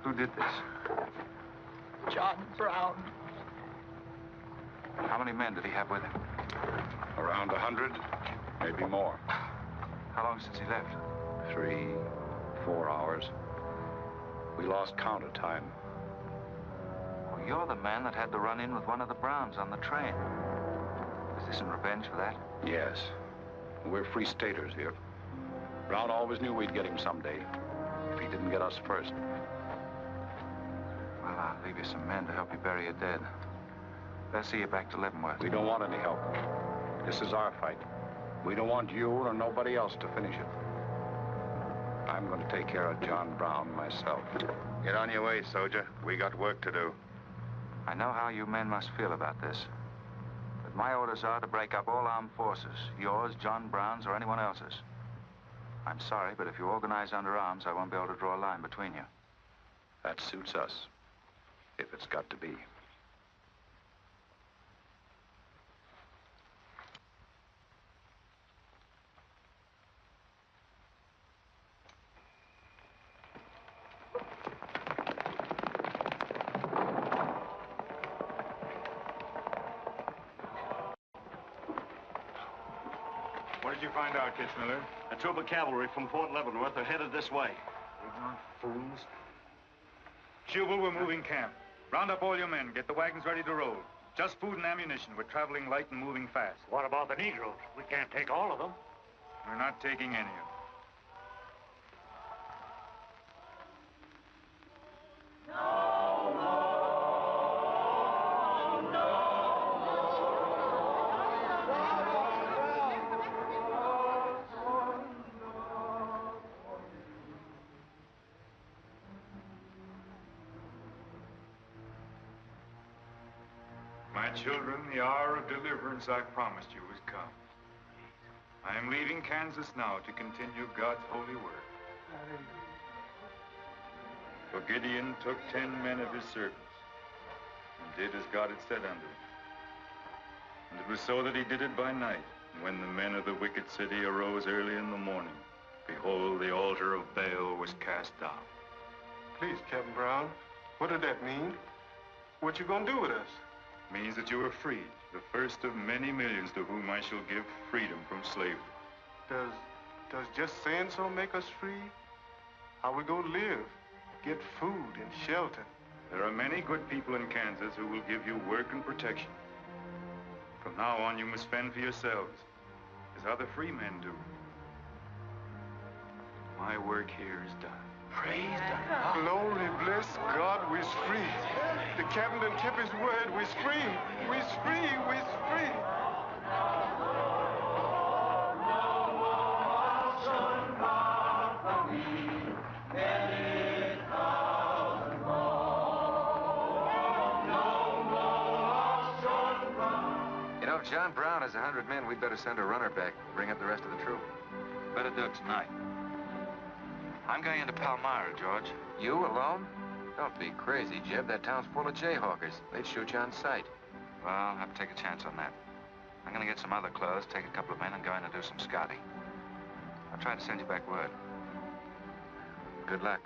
Who did this? John Brown. How many men did he have with him? Around 100, maybe more. How long since he left? 3, 4 hours. We lost count of time. Well, you're the man that had the run-in with one of the Browns on the train. Is this in revenge for that? Yes. We're free staters here. Brown always knew we'd get him someday, if he didn't get us first. Well, I'll leave you some men to help you bury your dead. Let's see you back to Leavenworth. We don't want any help. This is our fight. We don't want you or nobody else to finish it. I'm going to take care of John Brown myself. Get on your way, soldier. We got work to do. I know how you men must feel about this. But my orders are to break up all armed forces. Yours, John Brown's, or anyone else's. I'm sorry, but if you organize under arms, I won't be able to draw a line between you. That suits us, if it's got to be. What did you find out, Kitzmiller? A troop of cavalry from Fort Leavenworth are headed this way. Ignorant fools. Jubal, we're moving camp. Round up all your men. Get the wagons ready to roll. Just food and ammunition. We're traveling light and moving fast. What about the Negroes? We can't take all of them. We're not taking any of them. My children, the hour of deliverance I promised you has come. I am leaving Kansas now to continue God's holy work. For Gideon took 10 men of his servants and did as God had said unto him. And it was so that he did it by night. And when the men of the wicked city arose early in the morning, behold, the altar of Baal was cast down. Please, Captain Brown, what did that mean? What you gonna do with us? Means that you are freed, the first of many millions to whom I shall give freedom from slavery. Does just saying so make us free? How we gonna live? Get food and shelter? There are many good people in Kansas who will give you work and protection. From now on, you must fend for yourselves, as other free men do. My work here is done. Praise God. Glory, bless God, we's free. The captain done kept his word, we's free. We's free, we's free. You know, if John Brown has 100 men, we'd better send a runner back, bring up the rest of the troop. Better do it tonight. I'm going into Palmyra, George. You alone? Don't be crazy, Jeb. That town's full of jayhawkers. They'd shoot you on sight. Well, I'll have to take a chance on that. I'm going to get some other clothes, take a couple of men, and go in and do some scouting. I'll try to send you back word. Good luck.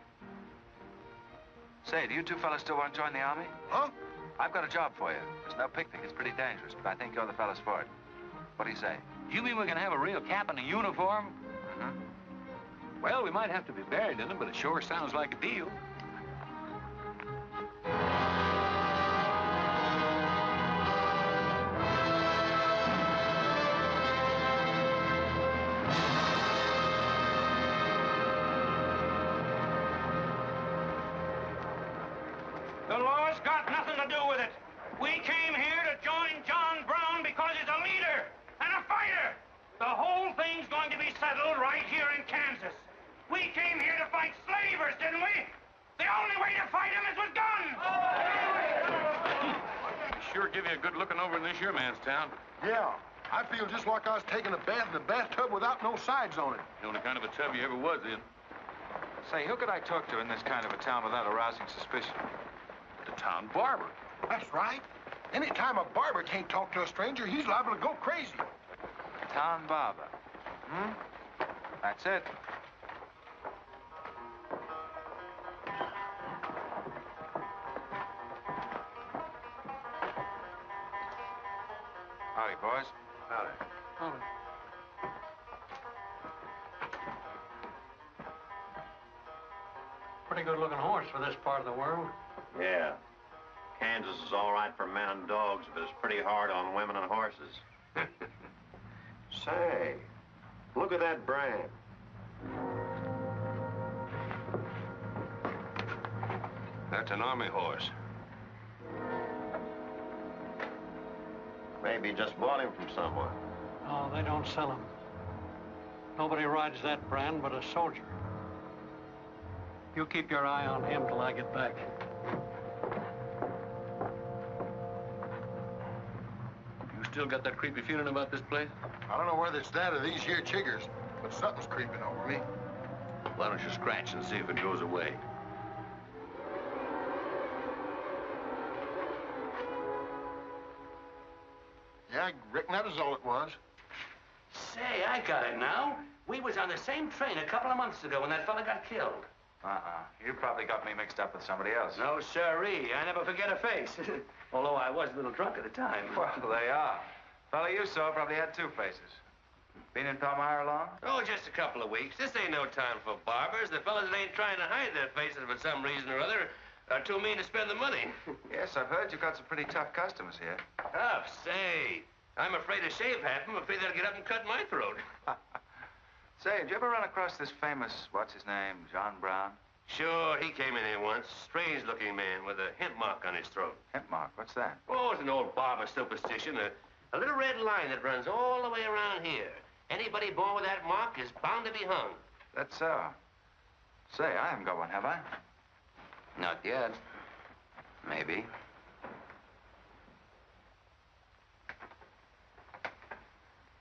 Say, do you two fellas still want to join the Army? Huh? I've got a job for you. It's no picnic. It's pretty dangerous, but I think you're the fellas for it. What do you say? You mean we can have a real cap and a uniform? Mm-hmm. Well, we might have to be buried in them, but it sure sounds like a deal. The law's got nothing to do with it. We came here to join John Brown because he's a leader and a fighter. The whole thing's going to be settled right here in Kansas. We came here to fight slavers, didn't we? The only way to fight them is with guns. Sure give you a good looking over in this here man's town. Yeah, I feel just like I was taking a bath in a bathtub without no sides on it. The only kind of a tub you ever was in. Say, who could I talk to in this kind of a town without arousing suspicion? The town barber. That's right. Anytime a barber can't talk to a stranger, he's liable to go crazy. Town barber. Hmm? That's it. Howdy, boys. Howdy. Pretty good-looking horse for this part of the world. Yeah. Kansas is all right for men and dogs, but it's pretty hard on women and horses. Say, look at that brand. That's an army horse. Maybe you just bought him from someone. Oh, they don't sell them. Nobody rides that brand but a soldier. You keep your eye on him till I get back. You still got that creepy feeling about this place? I don't know whether it's that or these here chiggers, but something's creeping over me. Why don't you scratch and see if it goes away? Yeah, I reckon that was all it was. Say, I got it now. We was on the same train a couple of months ago when that fella got killed. You probably got me mixed up with somebody else. No, sirree. I never forget a face. Although I was a little drunk at the time. Well, they are. Fella you saw probably had two faces. Been in Palmyra long? Oh, just a couple of weeks. This ain't no time for barbers. The fellas that ain't trying to hide their faces for some reason or other are too mean to spend the money. Yes, I've heard you've got some pretty tough customers here. Tough? Say, I'm afraid to shave half of them. I'm afraid they'll get up and cut my throat. Say, did you ever run across this famous, what's his name, John Brown? Sure, he came in here once. Strange-looking man with a hemp mark on his throat. Hemp mark? What's that? Oh, it's an old barber superstition. A little red line that runs all the way around here. Anybody born with that mark is bound to be hung. That's so. Say, I haven't got one, have I? Not yet. Maybe.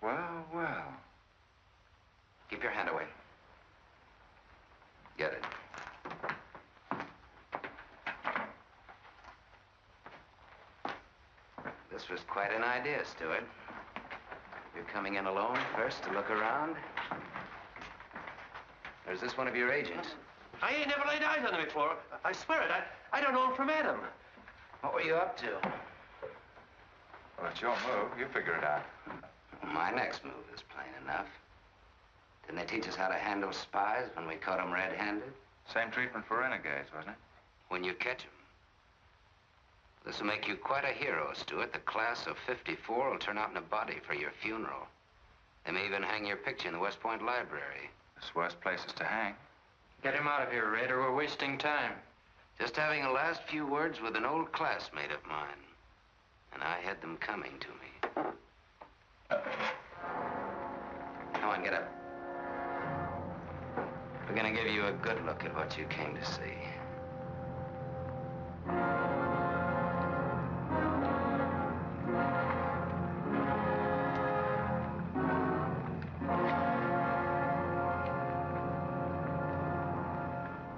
Well, well. Keep your hand away. Get it. This was quite an idea, Stuart. You're coming in alone first to look around? Or is this one of your agents? I ain't never laid eyes on him before. I swear it. I don't know him from Adam. What were you up to? Well, it's your move. You figure it out. My next move is plain enough. Didn't they teach us how to handle spies when we caught them red-handed? Same treatment for renegades, wasn't it? When you catch them. This will make you quite a hero, Stuart. The class of '54 will turn out in a body for your funeral. They may even hang your picture in the West Point Library. There's worse places to hang. Get him out of here, Raider. We're wasting time. Just having a last few words with an old classmate of mine. And I had them coming to me. Come on, get up. We're gonna give you a good look at what you came to see.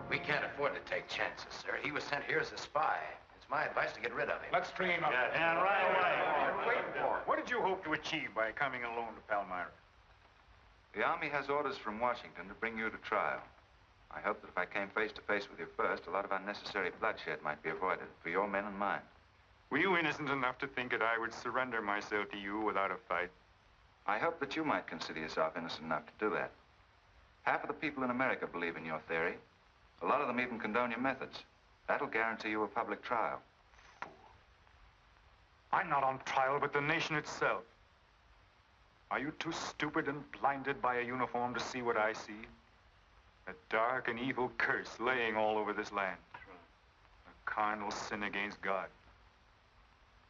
We can't afford to take chances, sir. He was sent here as a spy. It's my advice to get rid of him. Let's train up. Yeah, right away. Wait for it. What did you hope to achieve by coming alone to Palmyra? The Army has orders from Washington to bring you to trial. I hope that if I came face to face with you first, a lot of unnecessary bloodshed might be avoided for your men and mine. Were you innocent enough to think that I would surrender myself to you without a fight? I hope that you might consider yourself innocent enough to do that. Half of the people in America believe in your theory. A lot of them even condone your methods. That'll guarantee you a public trial. I'm not on trial, but the nation itself. Are you too stupid and blinded by a uniform to see what I see? A dark and evil curse laying all over this land. A carnal sin against God.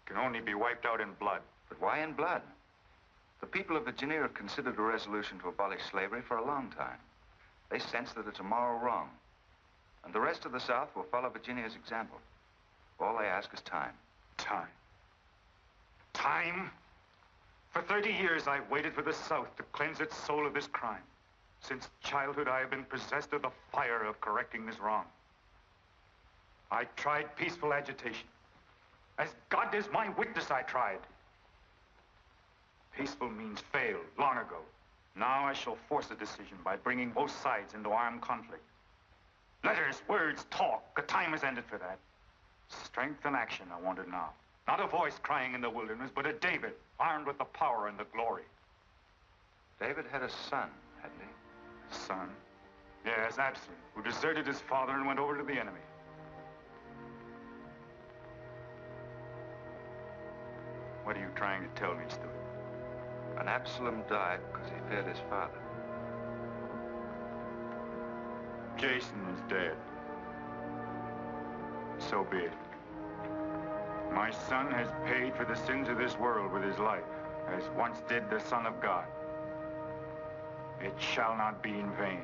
Can only be wiped out in blood. But why in blood? The people of Virginia have considered a resolution to abolish slavery for a long time. They sense that it's a moral wrong. And the rest of the South will follow Virginia's example. All they ask is time. Time? Time? For 30 years, I've waited for the South to cleanse its soul of this crime. Since childhood, I have been possessed of the fire of correcting this wrong. I tried peaceful agitation. As God is my witness, I tried. Peaceful means failed long ago. Now I shall force a decision by bringing both sides into armed conflict. Letters, words, talk. The time has ended for that. Strength and action are wanted now. Not a voice crying in the wilderness, but a David, armed with the power and the glory. David had a son, hadn't he? Son? Yes, Absalom, who deserted his father and went over to the enemy. What are you trying to tell me, Stuart? And Absalom died because he feared his father. Jason is dead. So be it. My son has paid for the sins of this world with his life, as once did the Son of God. It shall not be in vain.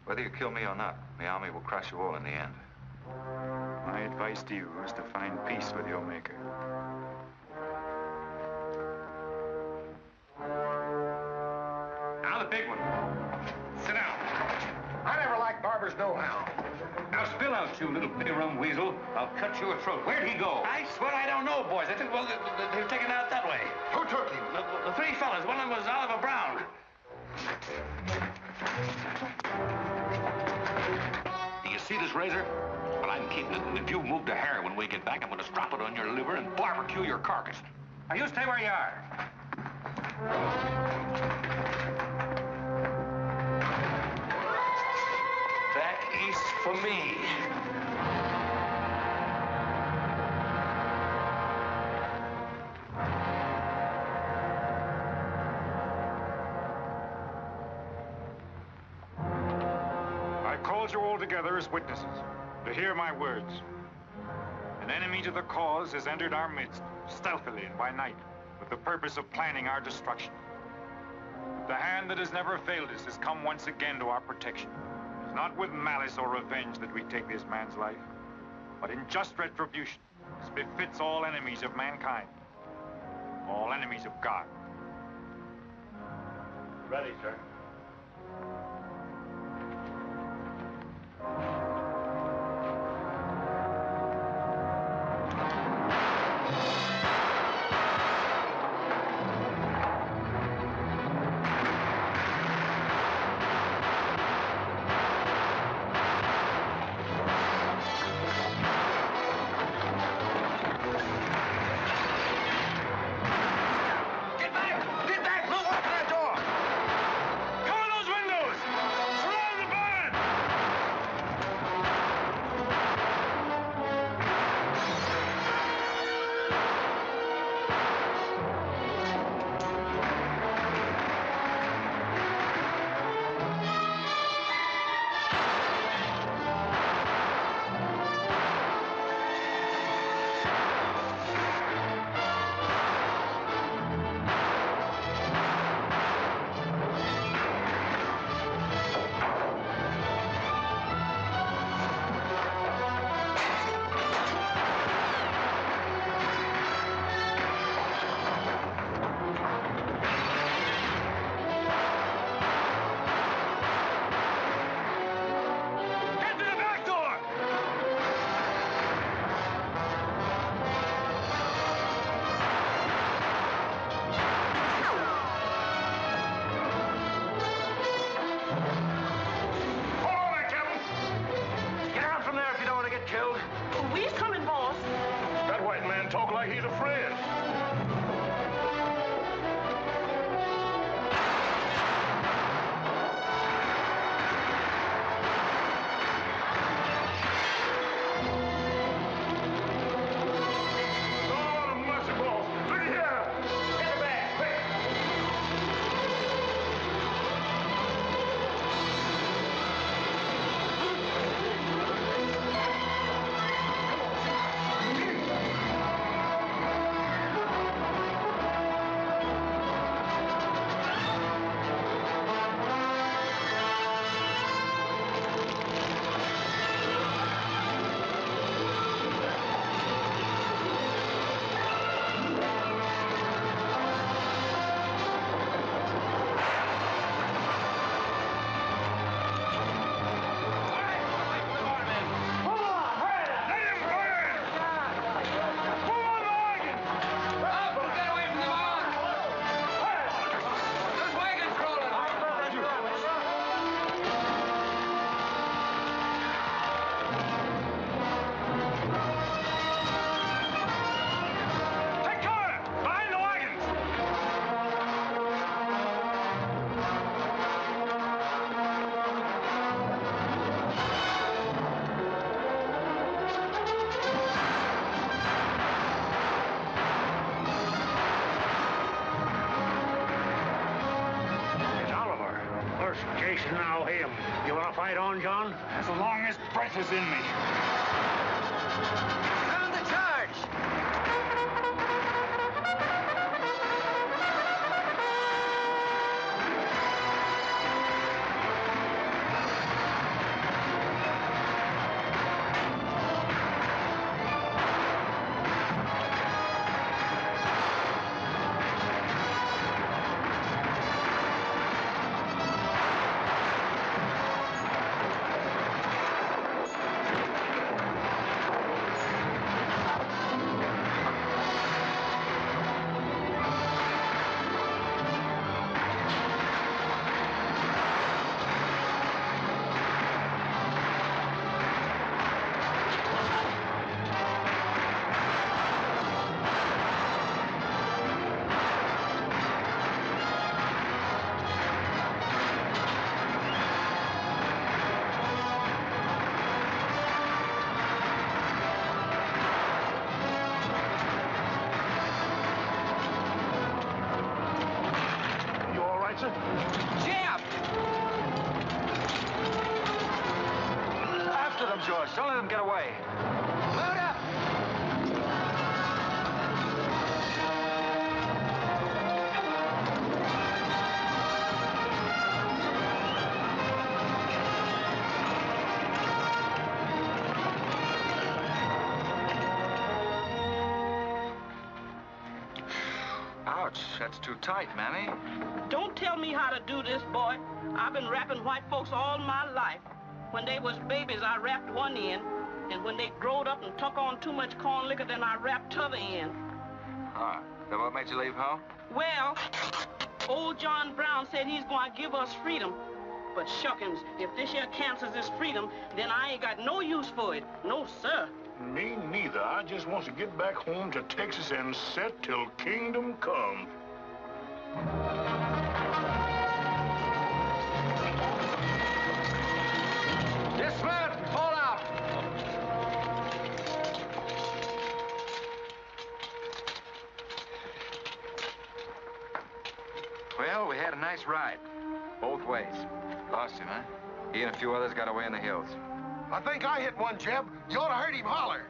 Whether you kill me or not, the army will crush you all in the end. My advice to you is to find peace with your maker. Now the big one. Sit down. I never liked barbers know-how. Now spill out, you little bay-rum weasel. I'll cut your throat. Where'd he go? I swear I don't know, boys. I think, well, they were taken out that way. Who took him? The three fellas. One of them was Oliver Brown. Do you see this razor? Well, I'm keeping it, and if you move the hair when we get back, I'm going to strap it on your liver and barbecue your carcass. Now, you stay where you are. Back east for me. I called you all together as witnesses to hear my words. An enemy to the cause has entered our midst, stealthily and by night, with the purpose of planning our destruction. The hand that has never failed us has come once again to our protection. It's not with malice or revenge that we take this man's life, but in just retribution, as befits all enemies of mankind, all enemies of God. Ready, sir. nation now him. You want to fight on, John? As long as breath is in me. Sound the charge! After them, George. Don't let them get away. Load up! Ouch, that's too tight, Mammy. Don't tell me how to do this, boy. I've been wrapping white folks all my life. When they was babies, I wrapped one end, and when they growed up and took on too much corn liquor, then I wrapped t'other end. Ah, that what made you leave home? Well, old John Brown said he's going to give us freedom. But shuckins, if this here cancels this freedom, then I ain't got no use for it. No, sir. Me neither. I just want to get back home to Texas and set till kingdom come. Dismount and fall out. Well, we had a nice ride. Both ways. Lost him, huh? He and a few others got away in the hills. I think I hit one, Jeb. You ought to heard him holler.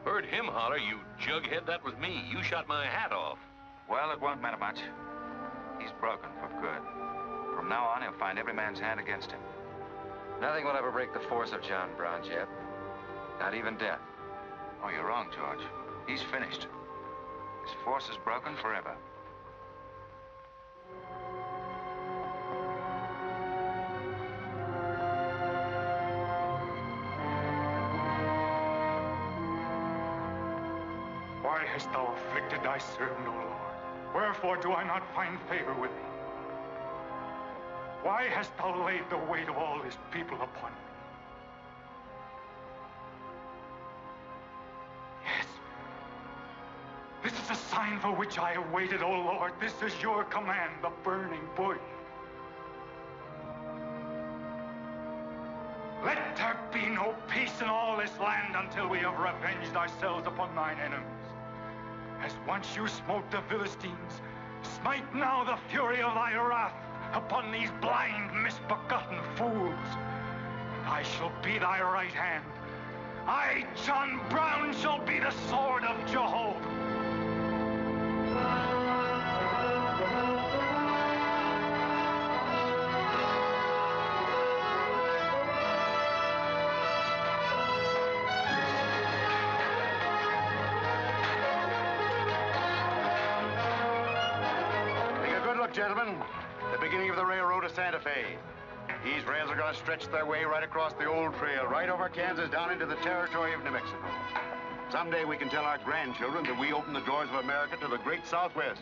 Heard him holler, you jughead. That was me. You shot my hat off. Well, it won't matter much. He's broken for good. From now on, he'll find every man's hand against him. Nothing will ever break the force of John Brown, Jeb. Not even death. Oh, you're wrong, George. He's finished. His force is broken forever. Why hast thou afflicted thy servant, O Lord? Wherefore do I not find favor with thee? Why hast thou laid the weight of all this people upon me? Yes. This is a sign for which I have waited, O Lord. This is your command, the burning bush. Let there be no peace in all this land until we have revenged ourselves upon thine enemies. As once you smote the Philistines, smite now the fury of thy wrath upon these blind, misbegotten fools. And I shall be thy right hand. I, John Brown, shall be the sword of Jehovah. Gentlemen, the beginning of the railroad to Santa Fe. These rails are going to stretch their way right across the old trail, right over Kansas, down into the territory of New Mexico. Someday we can tell our grandchildren that we opened the doors of America to the great Southwest.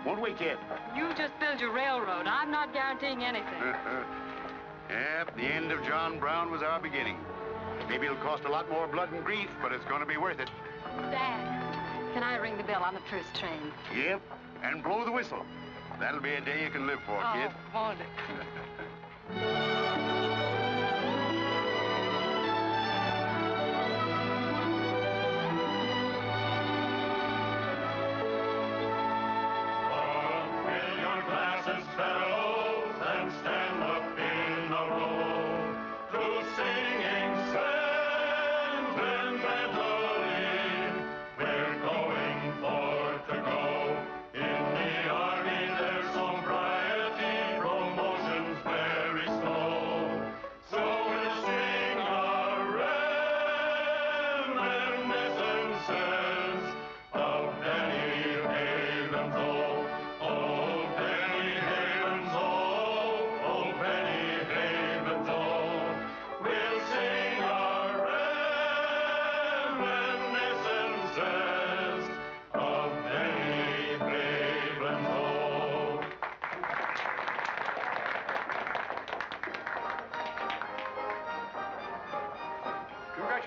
Won't we, Kit? You just build your railroad. I'm not guaranteeing anything. Yep, the end of John Brown was our beginning. Maybe it'll cost a lot more blood and grief, but it's going to be worth it. Dad, can I ring the bell on the truce train? Yep, and blow the whistle. That'll be a day you can live for, kid. Oh, won't it? Fill your glasses, fellows, and stand up in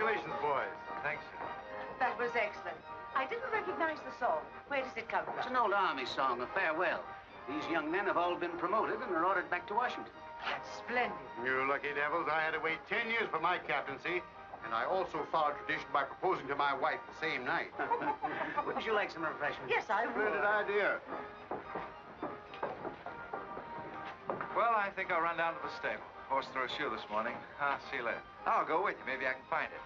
Congratulations, boys. Thanks, sir. That was excellent. I didn't recognize the song. Where does it come from? It's an old Army song, a farewell. These young men have all been promoted and are ordered back to Washington. That's splendid. You lucky devils, I had to wait 10 years for my captaincy, and I also followed tradition by proposing to my wife the same night. Wouldn't you like some refreshment? Yes, I would. Splendid idea. Well, I think I'll run down to the stable. Horse threw a shoe this morning. I'll see you later. I'll go with you. Maybe I can find it.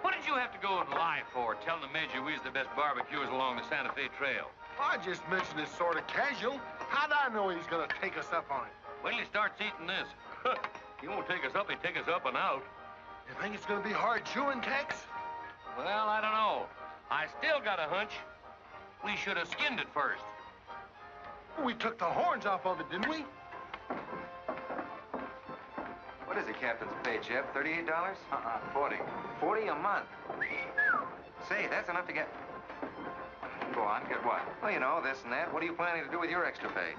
What did you have to go and lie for, telling the Major we's the best barbecuers along the Santa Fe Trail? I just mentioned it sort of casual. How'd I know he's gonna take us up on it? When he starts eating this, he won't take us up, he'll take us up and out. You think it's gonna be hard chewing, Tex? Well, I don't know. I still got a hunch. We should have skinned it first. We took the horns off of it, didn't we? What is the captain's pay, J.E.B? $38? 40. 40 a month. Say, that's enough to get... Go on, get what? Well, you know, this and that. What are you planning to do with your extra pay?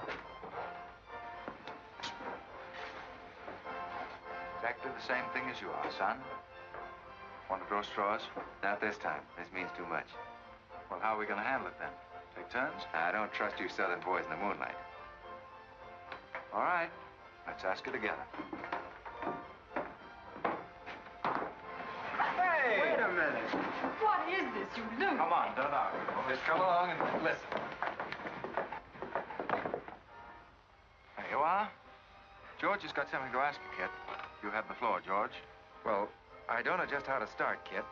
Exactly the same thing as you are, son. Want to grow straws? Not this time. This means too much. Well, how are we going to handle it, then? Take turns? I don't trust you southern boys in the moonlight. All right. Let's ask it together. Hey! Wait a minute. What is this, you loot? Come on, don't argue. Just come along and listen. There you are. George has got something to ask you, Kit. You have the floor, George. Well, I don't know just how to start, Kit,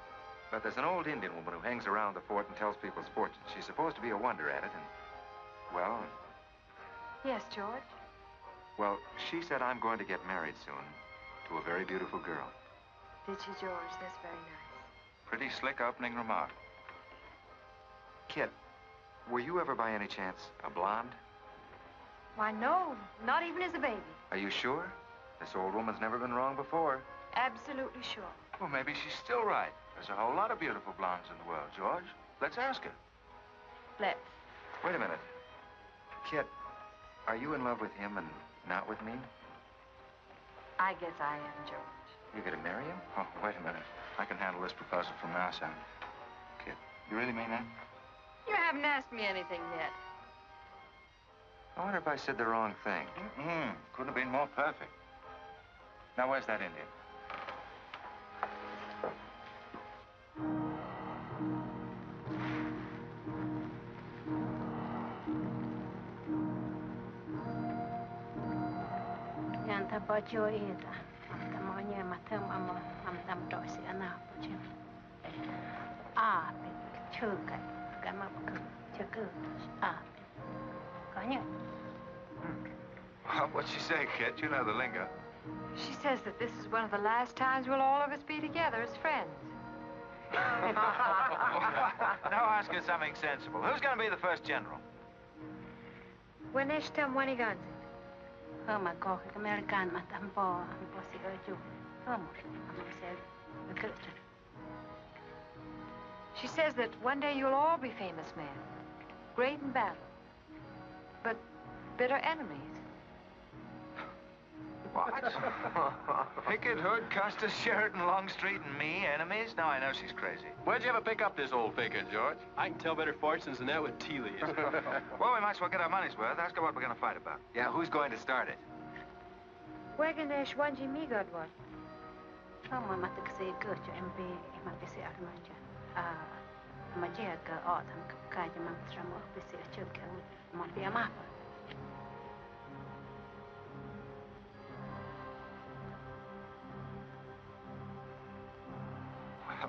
but there's an old Indian woman who hangs around the fort and tells people's fortunes. She's supposed to be a wonder at it, and, well... Yes, George? Well, she said I'm going to get married soon to a very beautiful girl. Did she, George? That's very nice. Pretty slick opening remark. Kit, were you ever by any chance a blonde? Why, no. Not even as a baby. Are you sure? This old woman's never been wrong before. Absolutely sure. Well, maybe she's still right. There's a whole lot of beautiful blondes in the world, George. Let's ask her. Let's. Wait a minute. Kit, are you in love with him and not with me? I guess I am, George. You gonna marry him? Oh, wait a minute. I can handle this proposal from now, son. Kit, you really mean that? You haven't asked me anything yet. I wonder if I said the wrong thing. Couldn't have been more perfect. Now, where's that Indian? Yanta bacho ita. Amtamanya matam am dosi ana bacho. Ah, chuka. Gamapku. Chuku. Ah. Kanya. What'd she say, Kit? You know the lingo. She says that this is one of the last times we'll all of us be together as friends. Now ask her something sensible. Who's going to be the first general? When they stem one again. Oh, my God, American, Matambo, Bossy Urju. She says that one day you'll all be famous men, great in battle, but bitter enemies. What? Pickett, Hood, Custer, Sheridan, Longstreet, and me, enemies? Now I know she's crazy. Where'd you ever pick up this old faker, George? I can tell better fortunes than that with tea leaves. Well, we might as well get our money's worth. Ask her what we're going to fight about. Yeah, who's going to start it? Weganesh Wanji Migod what? Oh, my mother say good to MB, my busy Armaja. Majaga, autumn, Kaja Mamstramo, busy a chunk, might be a map.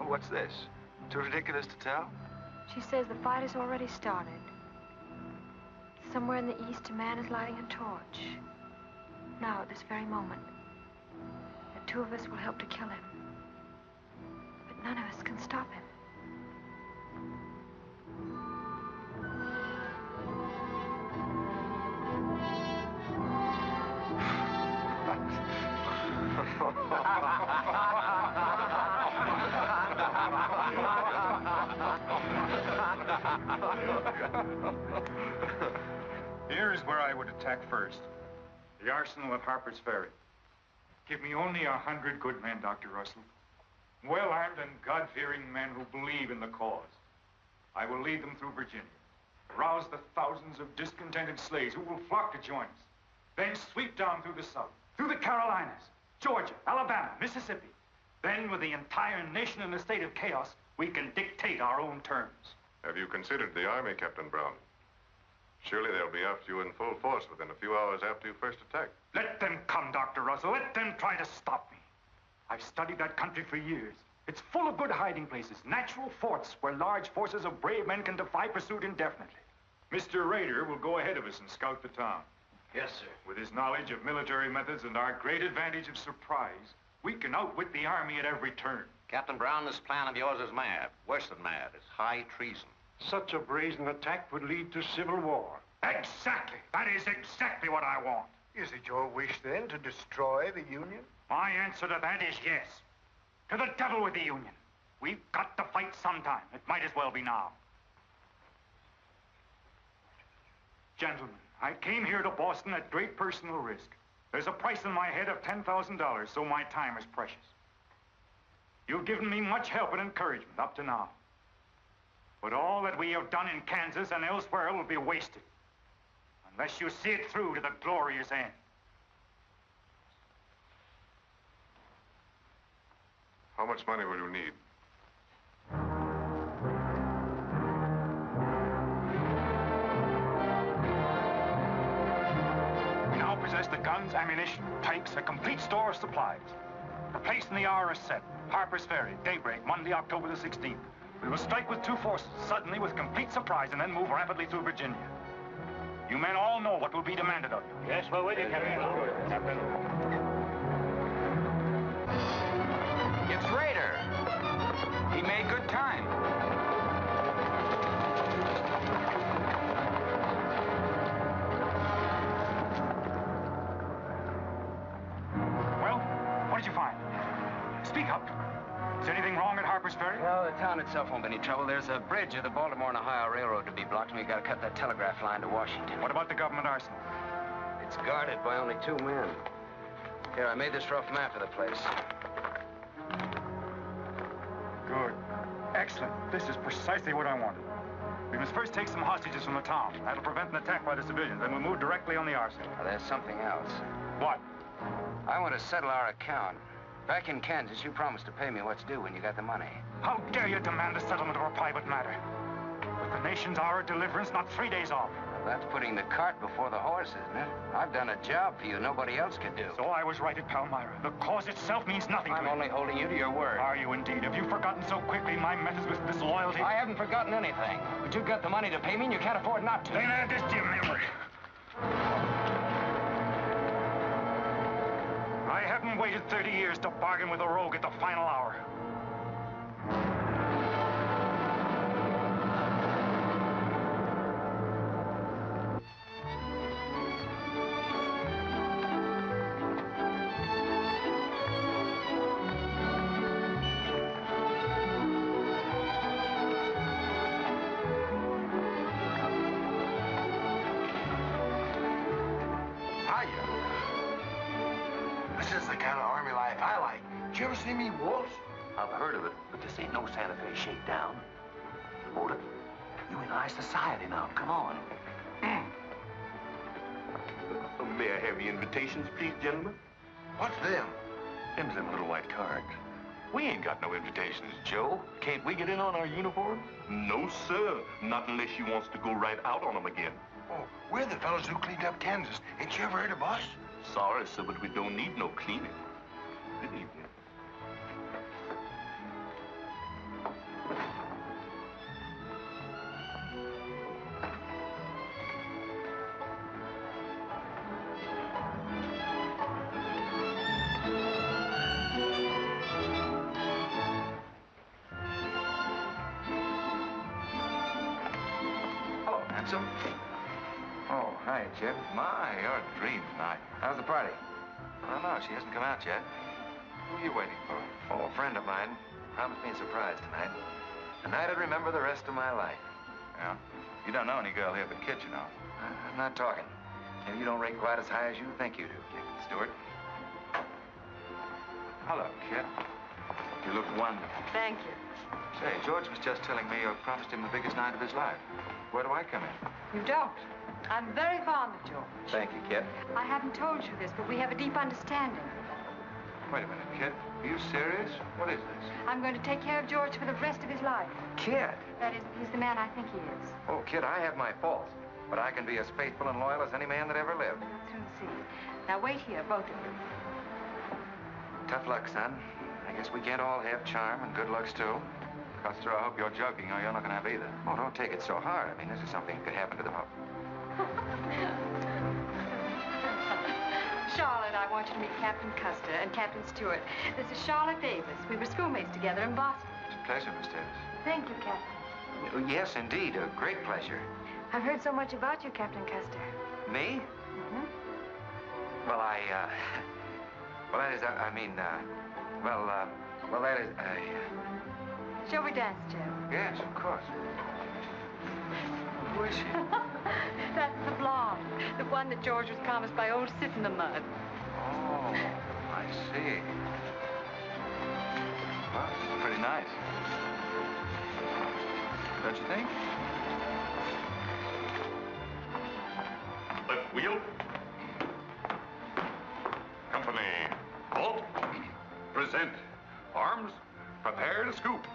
What's this? Too ridiculous to tell? She says the fight has already started. Somewhere in the east, a man is lighting a torch. Now, at this very moment. The two of us will help to kill him. But none of us can stop him. Here's where I would attack first. The arsenal at Harper's Ferry. Give me only 100 good men, Dr. Russell. Well-armed and God-fearing men who believe in the cause. I will lead them through Virginia. Rouse the thousands of discontented slaves who will flock to join us. Then sweep down through the South, through the Carolinas, Georgia, Alabama, Mississippi. Then, with the entire nation in a state of chaos, we can dictate our own terms. Have you considered the Army, Captain Brown? Surely they'll be after you in full force within a few hours after you first attack. Let them come, Dr. Russell. Let them try to stop me. I've studied that country for years. It's full of good hiding places, natural forts where large forces of brave men can defy pursuit indefinitely. Mr. Rader will go ahead of us and scout the town. Yes, sir. With his knowledge of military methods and our great advantage of surprise, we can outwit the Army at every turn. Captain Brown, this plan of yours is mad. Worse than mad. It's high treason. Such a brazen attack would lead to civil war. Exactly. That is exactly what I want. Is it your wish, then, to destroy the Union? My answer to that is yes. To the devil with the Union. We've got to fight sometime. It might as well be now. Gentlemen, I came here to Boston at great personal risk. There's a price on my head of $10,000, so my time is precious. You've given me much help and encouragement up to now. But all that we have done in Kansas and elsewhere will be wasted unless you see it through to the glorious end. How much money will you need? We now possess the guns, ammunition, tanks, a complete store of supplies. The place and the hour is set. Harper's Ferry, daybreak, Monday, October the 16th. We will strike with two forces, suddenly with complete surprise, and then move rapidly through Virginia. You men all know what will be demanded of you. Yes, we're with you, Captain. Captain. It's Rader. He made good time. Well, what did you find? Speak up. Is anything wrong at Harper's Ferry? Well, the town itself won't be any trouble. There's a bridge of the Baltimore and Ohio Railroad to be blocked, and we've got to cut that telegraph line to Washington. What about the government arsenal? It's guarded by only 2 men. Here, I made this rough map of the place. Good. Excellent. This is precisely what I wanted. We must first take some hostages from the town. That'll prevent an attack by the civilians. Then we'll move directly on the arsenal. Well, there's something else. What? I want to settle our account. Back in Kansas, you promised to pay me what's due when you got the money. How dare you demand the settlement of a private matter? With the nation's hour of deliverance not 3 days off. Well, that's putting the cart before the horse, isn't it? I've done a job for you nobody else could do. So I was right at Palmyra. The cause itself means nothing to me. I'm only holding you to your word. Are you indeed? Have you forgotten so quickly my methods with disloyalty? I haven't forgotten anything. But you've got the money to pay me and you can't afford not to. Then add this to your memory. I haven't waited 30 years to bargain with a rogue at the final hour. This is the kind of army life I like. Did you ever see me wolves? I've heard of it, but this ain't no Santa Fe shakedown. Hold it. You in high society now. Come on. May I have your invitations, please, gentlemen? What's them? Them's them little white cards. We ain't got no invitations, Joe. Can't we get in on our uniform? No, sir. Not unless you wants to go right out on them again. Oh, we're the fellows who cleaned up Kansas. Ain't you ever heard of us? Sorry, sir, but we don't need no cleaning. Good evening. Hello, handsome. Oh, hi, J.E.B. My, you're a dream tonight. How's the party? I don't know. She hasn't come out yet. Who are you waiting for? Oh, a friend of mine. Promised me a surprise tonight. A night I'd remember the rest of my life. Yeah? You don't know any girl here but Kit, you know. I'm not talking. You don't rate quite as high as you think you do, Stuart. Hello, Kit. You look wonderful. Thank you. Say, George was just telling me you promised him the biggest night of his life. Where do I come in? You don't. I'm very fond of George. Thank you, Kit. I haven't told you this, but we have a deep understanding. Wait a minute, Kit. Are you serious? What is this? I'm going to take care of George for the rest of his life. Kit! That is, he's the man I think he is. Oh, Kit, I have my faults. But I can be as faithful and loyal as any man that ever lived. We'll soon see. Now, wait here, both of you. Tough luck, son. I guess we can't all have charm and good looks, too. Custer, I hope you're joking, or you're not going to have either. Oh, don't take it so hard. I mean, this is something that could happen to the whole. Charlotte, I want you to meet Captain Custer and Captain Stuart. This is Charlotte Davis. We were schoolmates together in Boston. It's a pleasure, Miss Davis. Thank you, Captain. Oh, yes, indeed. A great pleasure. I've heard so much about you, Captain Custer. Me? Mm-hmm. Well, well, that is, well, that is, Shall we dance, Joe? Yes, of course. Who is she? That's the blonde. The one that George was promised by old Sit in the Mud. Oh, I see. Well, it's pretty nice. Don't you think? Left wheel. Company, halt. Present. Arms, prepare to scoop.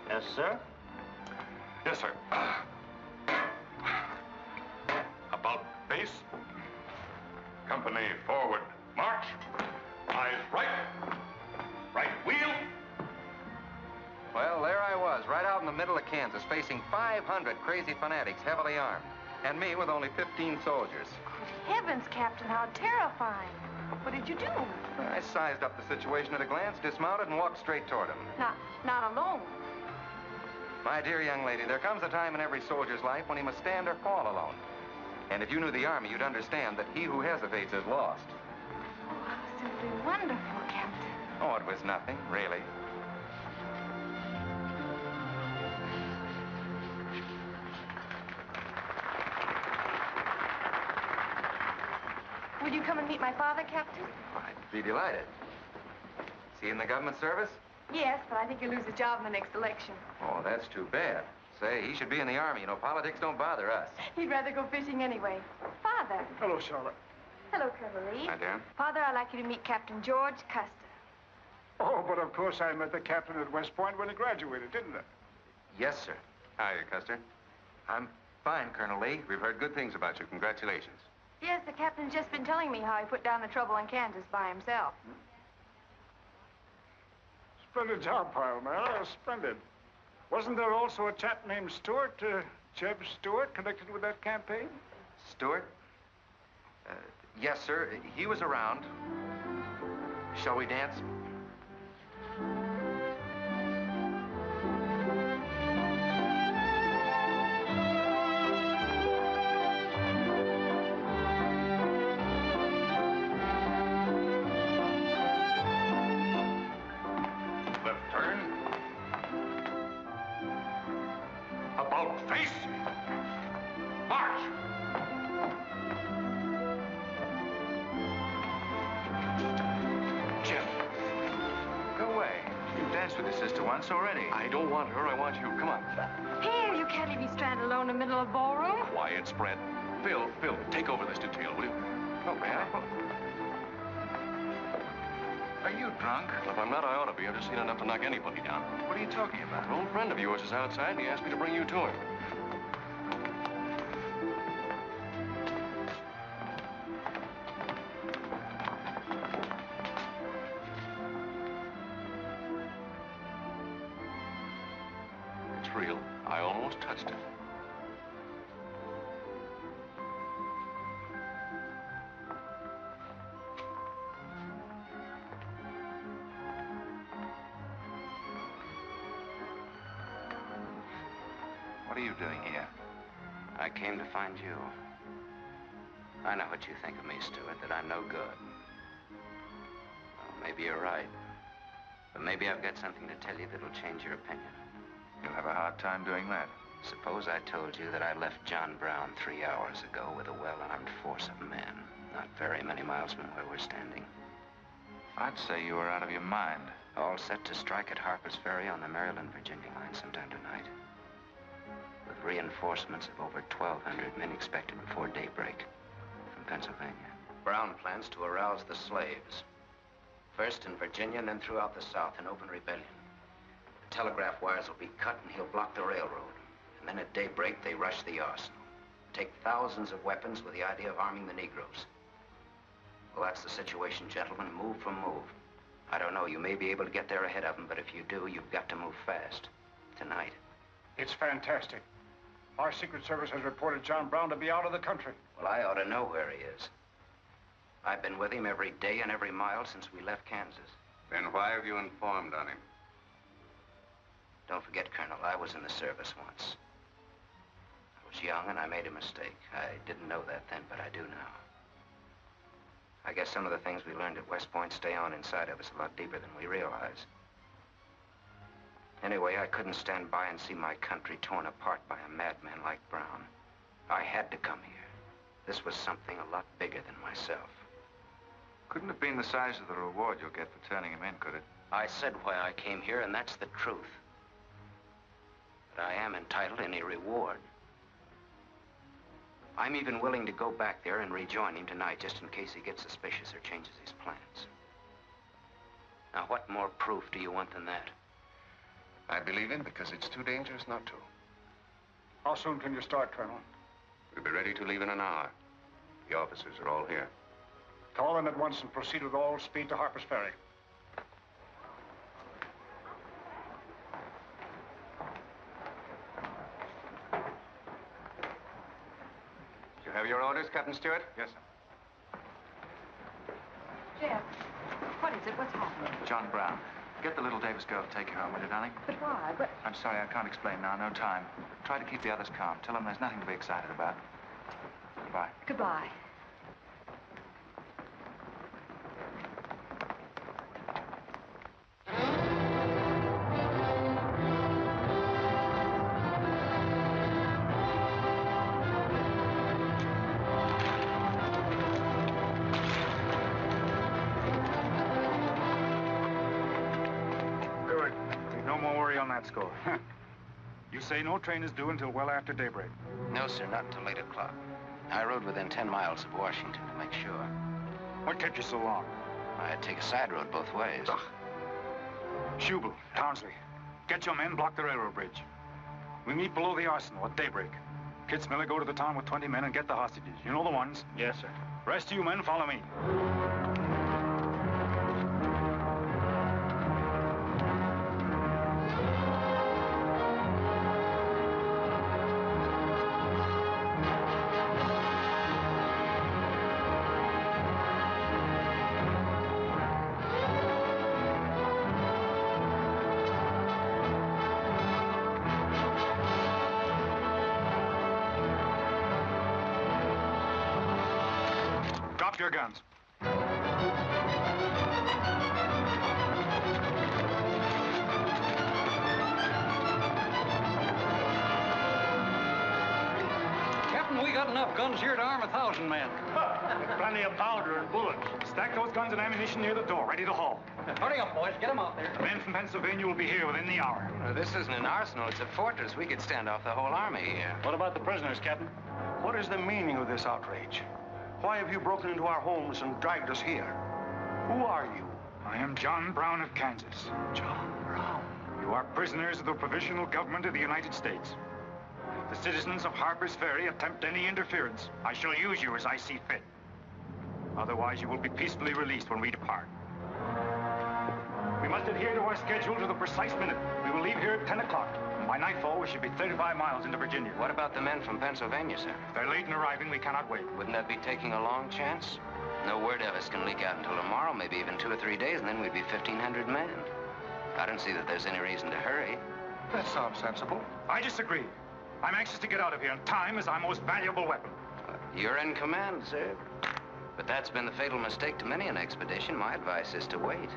Yes, sir? Yes, sir. About face. Company, forward. March. Eyes right. Right wheel. Well, there I was, right out in the middle of Kansas, facing 500 crazy fanatics, heavily armed. And me with only 15 soldiers. Good heavens, Captain, how terrifying. What did you do? I sized up the situation at a glance, dismounted, and walked straight toward them. Not alone. My dear young lady, there comes a time in every soldier's life when he must stand or fall alone. And if you knew the Army, you'd understand that he who hesitates is lost. Oh, how simply wonderful, Captain. Oh, it was nothing, really. Will you come and meet my father, Captain? I'd be delighted. Is he in the government service? Yes, but I think he'll lose his job in the next election. Oh, that's too bad. Say, he should be in the Army. You know, politics don't bother us. He'd rather go fishing anyway. Father. Hello, Charlotte. Hello, Colonel Lee. Hi, dear. Father, I'd like you to meet Captain George Custer. Oh, but of course I met the captain at West Point when he graduated, didn't I? Yes, sir. Hi, Custer. I'm fine, Colonel Lee. We've heard good things about you. Congratulations. Yes, the captain's just been telling me how he put down the trouble in Kansas by himself. Splendid job, pile, man. Oh, splendid. Wasn't there also a chap named Stuart, J.E.B. Stuart, connected with that campaign? Stuart? Yes, sir. He was around. Shall we dance? Face! March! Jim. Go away. You've danced with your sister once already. I don't want her. I want you. Come on. Here, you can't leave me stranded alone in the middle of the ballroom. Quiet, spread. Phil, take over this detail, will you? Oh, may I? Are you drunk? Well, if I'm not, I ought to be. I've just seen enough to knock anybody down. What are you talking about? An old friend of yours is outside, and he asked me to bring you to him. It's real. I almost touched it. What are you doing here? I came to find you. I know what you think of me, Stuart, that I'm no good. Well, maybe you're right. But maybe I've got something to tell you that'll change your opinion. You'll have a hard time doing that. Suppose I told you that I left John Brown 3 hours ago with a well-armed force of men, not very many miles from where we're standing. I'd say you were out of your mind. All set to strike at Harper's Ferry on the Maryland-Virginia line sometime tonight. With reinforcements of over 1,200 men expected before daybreak from Pennsylvania. Brown plans to arouse the slaves. First in Virginia and then throughout the South in open rebellion. The telegraph wires will be cut and he'll block the railroad. And then at daybreak, they rush the arsenal. Take thousands of weapons with the idea of arming the Negroes. Well, that's the situation, gentlemen. Move for move. I don't know, you may be able to get there ahead of them, but if you do, you've got to move fast. Tonight. It's fantastic. Our Secret Service has reported John Brown to be out of the country. Well, I ought to know where he is. I've been with him every day and every mile since we left Kansas. Then why have you informed on him? Don't forget, Colonel, I was in the service once. I was young and I made a mistake. I didn't know that then, but I do now. I guess some of the things we learned at West Point stay on inside of us a lot deeper than we realize. Anyway, I couldn't stand by and see my country torn apart by a madman like Brown. I had to come here. This was something a lot bigger than myself. Couldn't have been the size of the reward you'll get for turning him in, could it? I said why I came here, and that's the truth. But I am entitled to any reward. I'm even willing to go back there and rejoin him tonight, just in case he gets suspicious or changes his plans. Now, what more proof do you want than that? I believe him because it's too dangerous not to. How soon can you start, Colonel? We'll be ready to leave in an hour. The officers are all here. Call them at once and proceed with all speed to Harper's Ferry. You have your orders, Captain Stuart? Yes, sir. Jeff, what is it? What's happening? John Brown. Get the little Davis girl to take you home, will you, darling? But why? But... I'm sorry, I can't explain now. No time. Try to keep the others calm. Tell them there's nothing to be excited about. Goodbye. Goodbye. Score. You say no train is due until well after daybreak? No, sir, not until 8 o'clock. I rode within 10 miles of Washington to make sure. What kept you so long? I had to take a side road both ways. Ugh. Schubel, Townsley, get your men, block the railroad bridge. We meet below the arsenal at daybreak. Kit Miller, go to the town with 20 men and get the hostages. You know the ones? Yes, sir. Rest of you men, follow me. Your guns. Captain, we got enough guns here to arm 1,000 men. Plenty of powder and bullets. Stack those guns and ammunition near the door, ready to haul. Hurry up, boys. Get them out there. The men from Pennsylvania will be here within the hour. This isn't an arsenal. It's a fortress. We could stand off the whole army here. What about the prisoners, Captain? What is the meaning of this outrage? Why have you broken into our homes and dragged us here? Who are you? I am John Brown of Kansas. John Brown? You are prisoners of the provisional government of the United States. If the citizens of Harper's Ferry attempt any interference, I shall use you as I see fit. Otherwise, you will be peacefully released when we depart. We must adhere to our schedule to the precise minute. We will leave here at 10 o'clock. By nightfall, we should be 35 miles into Virginia. What about the men from Pennsylvania, sir? If they're late in arriving, we cannot wait. Wouldn't that be taking a long chance? No word of us can leak out until tomorrow, maybe even 2 or 3 days, and then we'd be 1,500 men. I don't see that there's any reason to hurry. That sounds sensible. I disagree. I'm anxious to get out of here, and time is our most valuable weapon. You're in command, sir. But that's been the fatal mistake to many an expedition. My advice is to wait.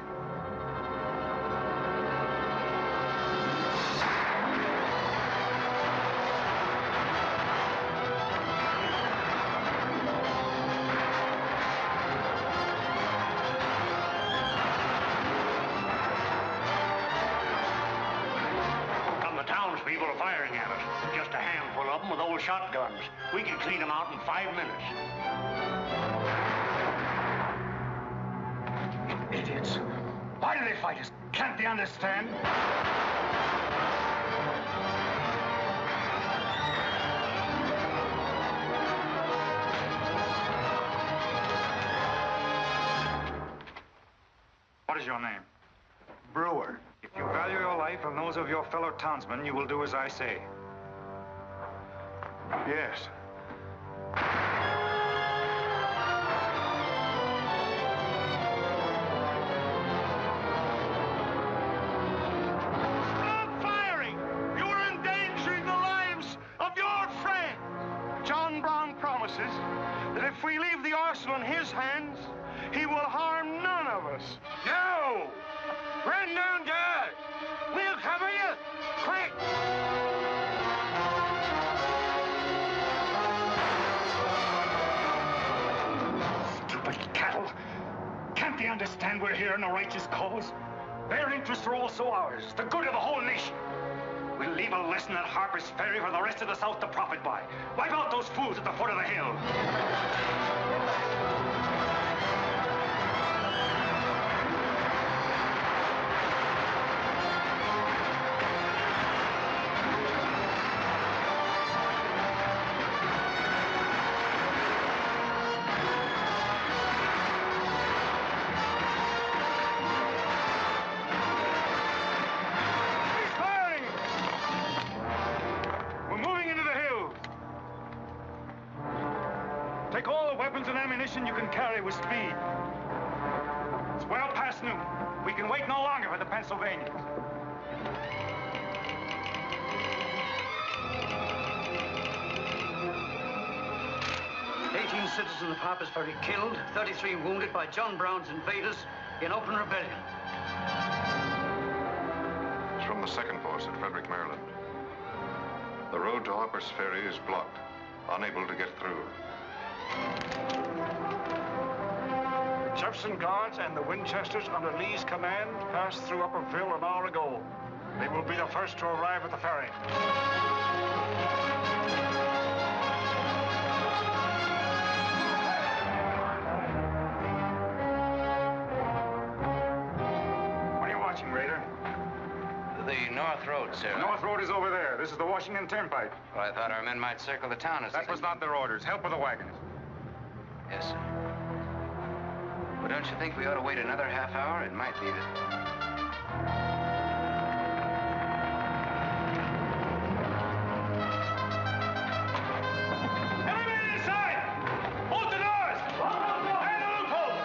shotguns. We can clean them out in 5 minutes. Idiots. Why do they fight us? Can't they understand? What is your name? Brewer. If you value your life and those of your fellow townsmen, you will do as I say. Yes. Stop firing! You are endangering the lives of your friends. John Brown promises that if we leave the arsenal in his hands, he will harm none of us. No! Run down, guard! We'll cover you! Quick! Stupid cattle. Can't they understand we're here in a righteous cause? Their interests are also ours, the good of the whole nation. We'll leave a lesson at Harper's Ferry for the rest of the South to profit by. Wipe out those fools at the foot of the hill. Take all the weapons and ammunition you can carry with speed. It's well past noon. We can wait no longer for the Pennsylvanians. 18 citizens of Harper's Ferry killed, 33 wounded by John Brown's invaders in open rebellion. It's from the 2nd Force at Frederick, Maryland. The road to Harper's Ferry is blocked, unable to get through. The Jefferson Guards and the Winchesters under Lee's command passed through Upperville an hour ago. They will be the first to arrive at the ferry. What are you watching, Raider? The North Road, sir. The North Road is over there. This is the Washington Turnpike. Well, I thought our men might circle the town as That was not their orders. Help with the wagons. Yes, sir. Well, don't you think we ought to wait another half hour? It might be that... Everybody inside! Hold the doors! And the loopholes!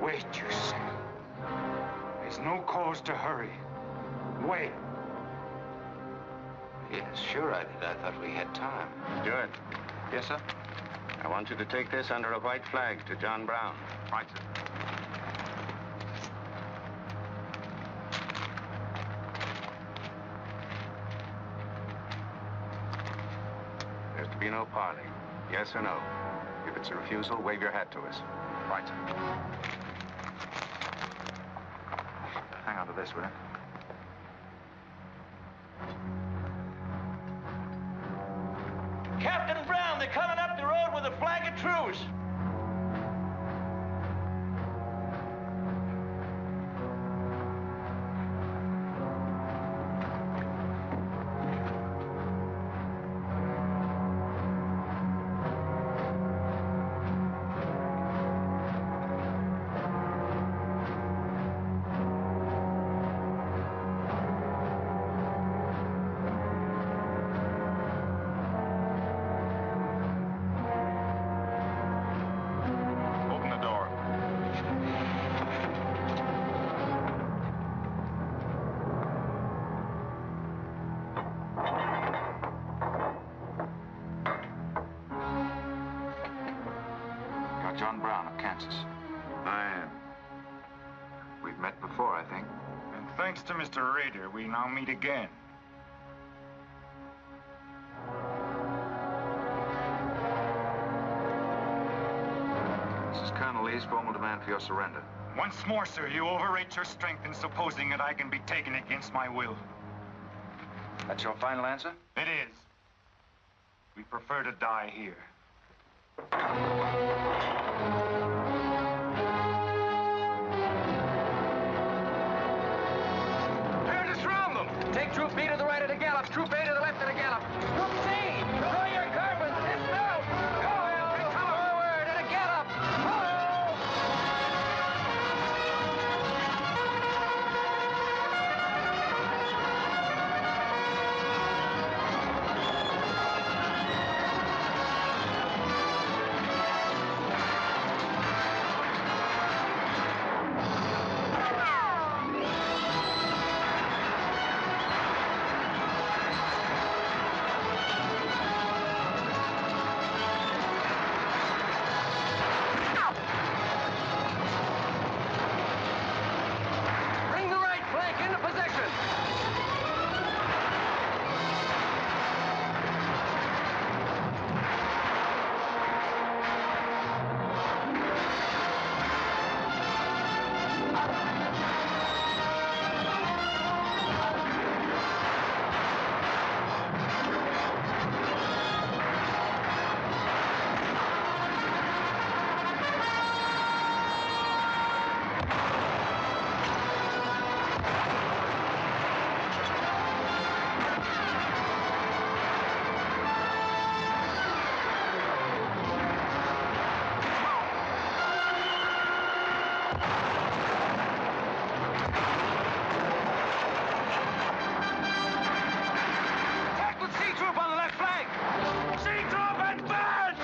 Wait, you say. There's no cause to hurry. Wait. Yes, sure I did. I thought we had time. Stuart. Yes, sir? I want you to take this under a white flag to John Brown. Right, sir. There's to be no parley. Yes or no? If it's a refusal, wave your hat to us. Right, sir. Hang on to this, will you? Captain Brown, they're coming up the road with a flag of truce. John Brown of Kansas. I am. We've met before, I think. And thanks to Mr. Rader, we now meet again. This is Colonel Lee's formal demand for your surrender. Once more, sir, you overrate your strength in supposing that I can be taken against my will. That's your final answer? It is. We prefer to die here. Prepare to surround them. Take Troop B to the right at a gallop. Troop A to the left at a gallop. Troop C, throw your carbons. Dismount. Go. Forward at a gallop. Bring the right flank into position. Attack with C Troop on the left flank. C Troop advance!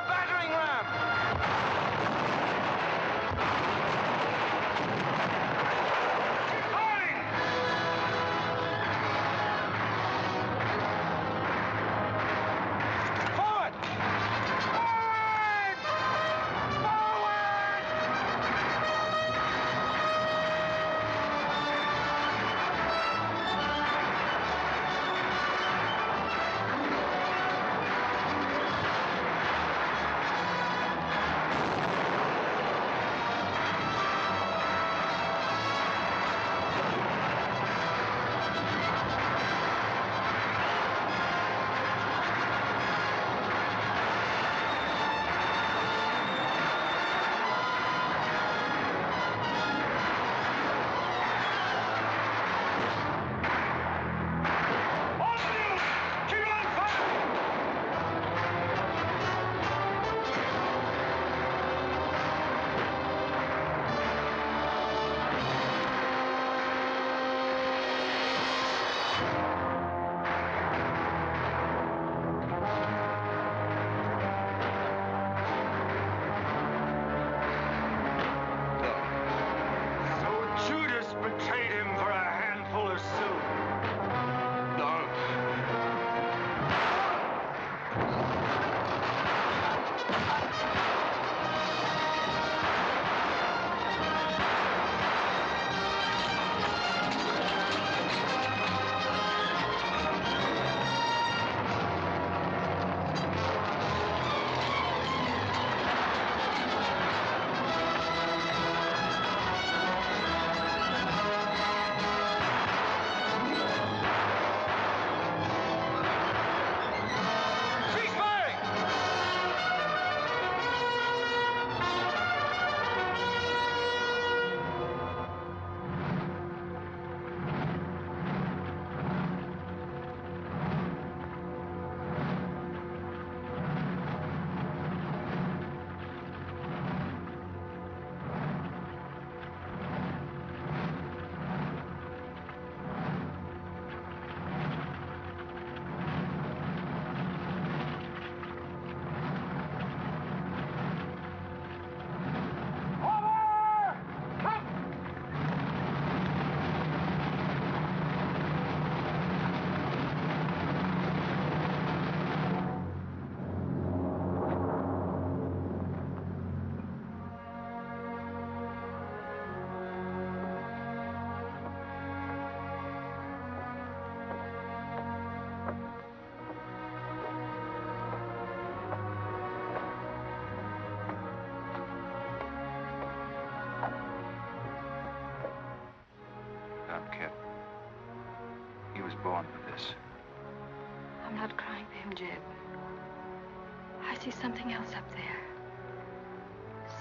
Battering ram! Forward! Forward! Forward! So Judas betrayed him for a handful of silver. No. born for this. I'm not crying for him, J.E.B. I see something else up there.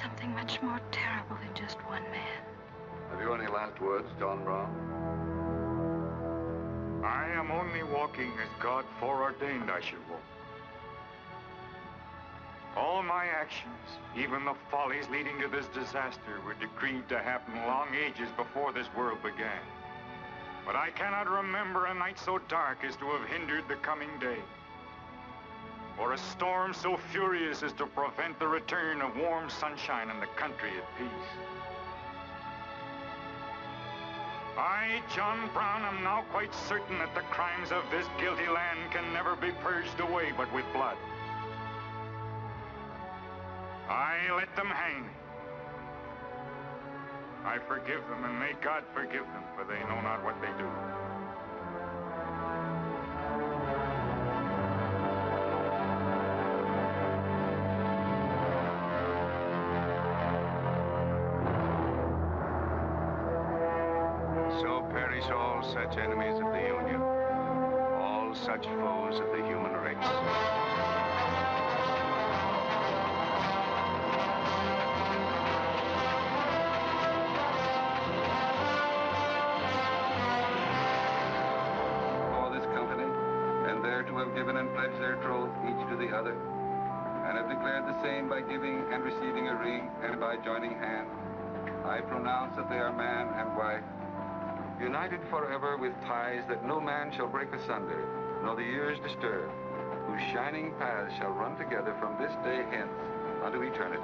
Something much more terrible than just one man. Have you any last words, John Brown? I am only walking as God foreordained I should walk. All my actions, even the follies leading to this disaster, were decreed to happen long ages before this world began. But I cannot remember a night so dark as to have hindered the coming day, or a storm so furious as to prevent the return of warm sunshine and the country at peace. I, John Brown, am now quite certain that the crimes of this guilty land can never be purged away but with blood. I let them hang me. I forgive them, and may God forgive them, for they know not what they do. So perish all such enemies of the Union, all such foes of the human race. To have given and pledged their troth each to the other, and have declared the same by giving and receiving a ring and by joining hands, I pronounce that they are man and wife, united forever with ties that no man shall break asunder, nor the years disturb, whose shining paths shall run together from this day hence unto eternity.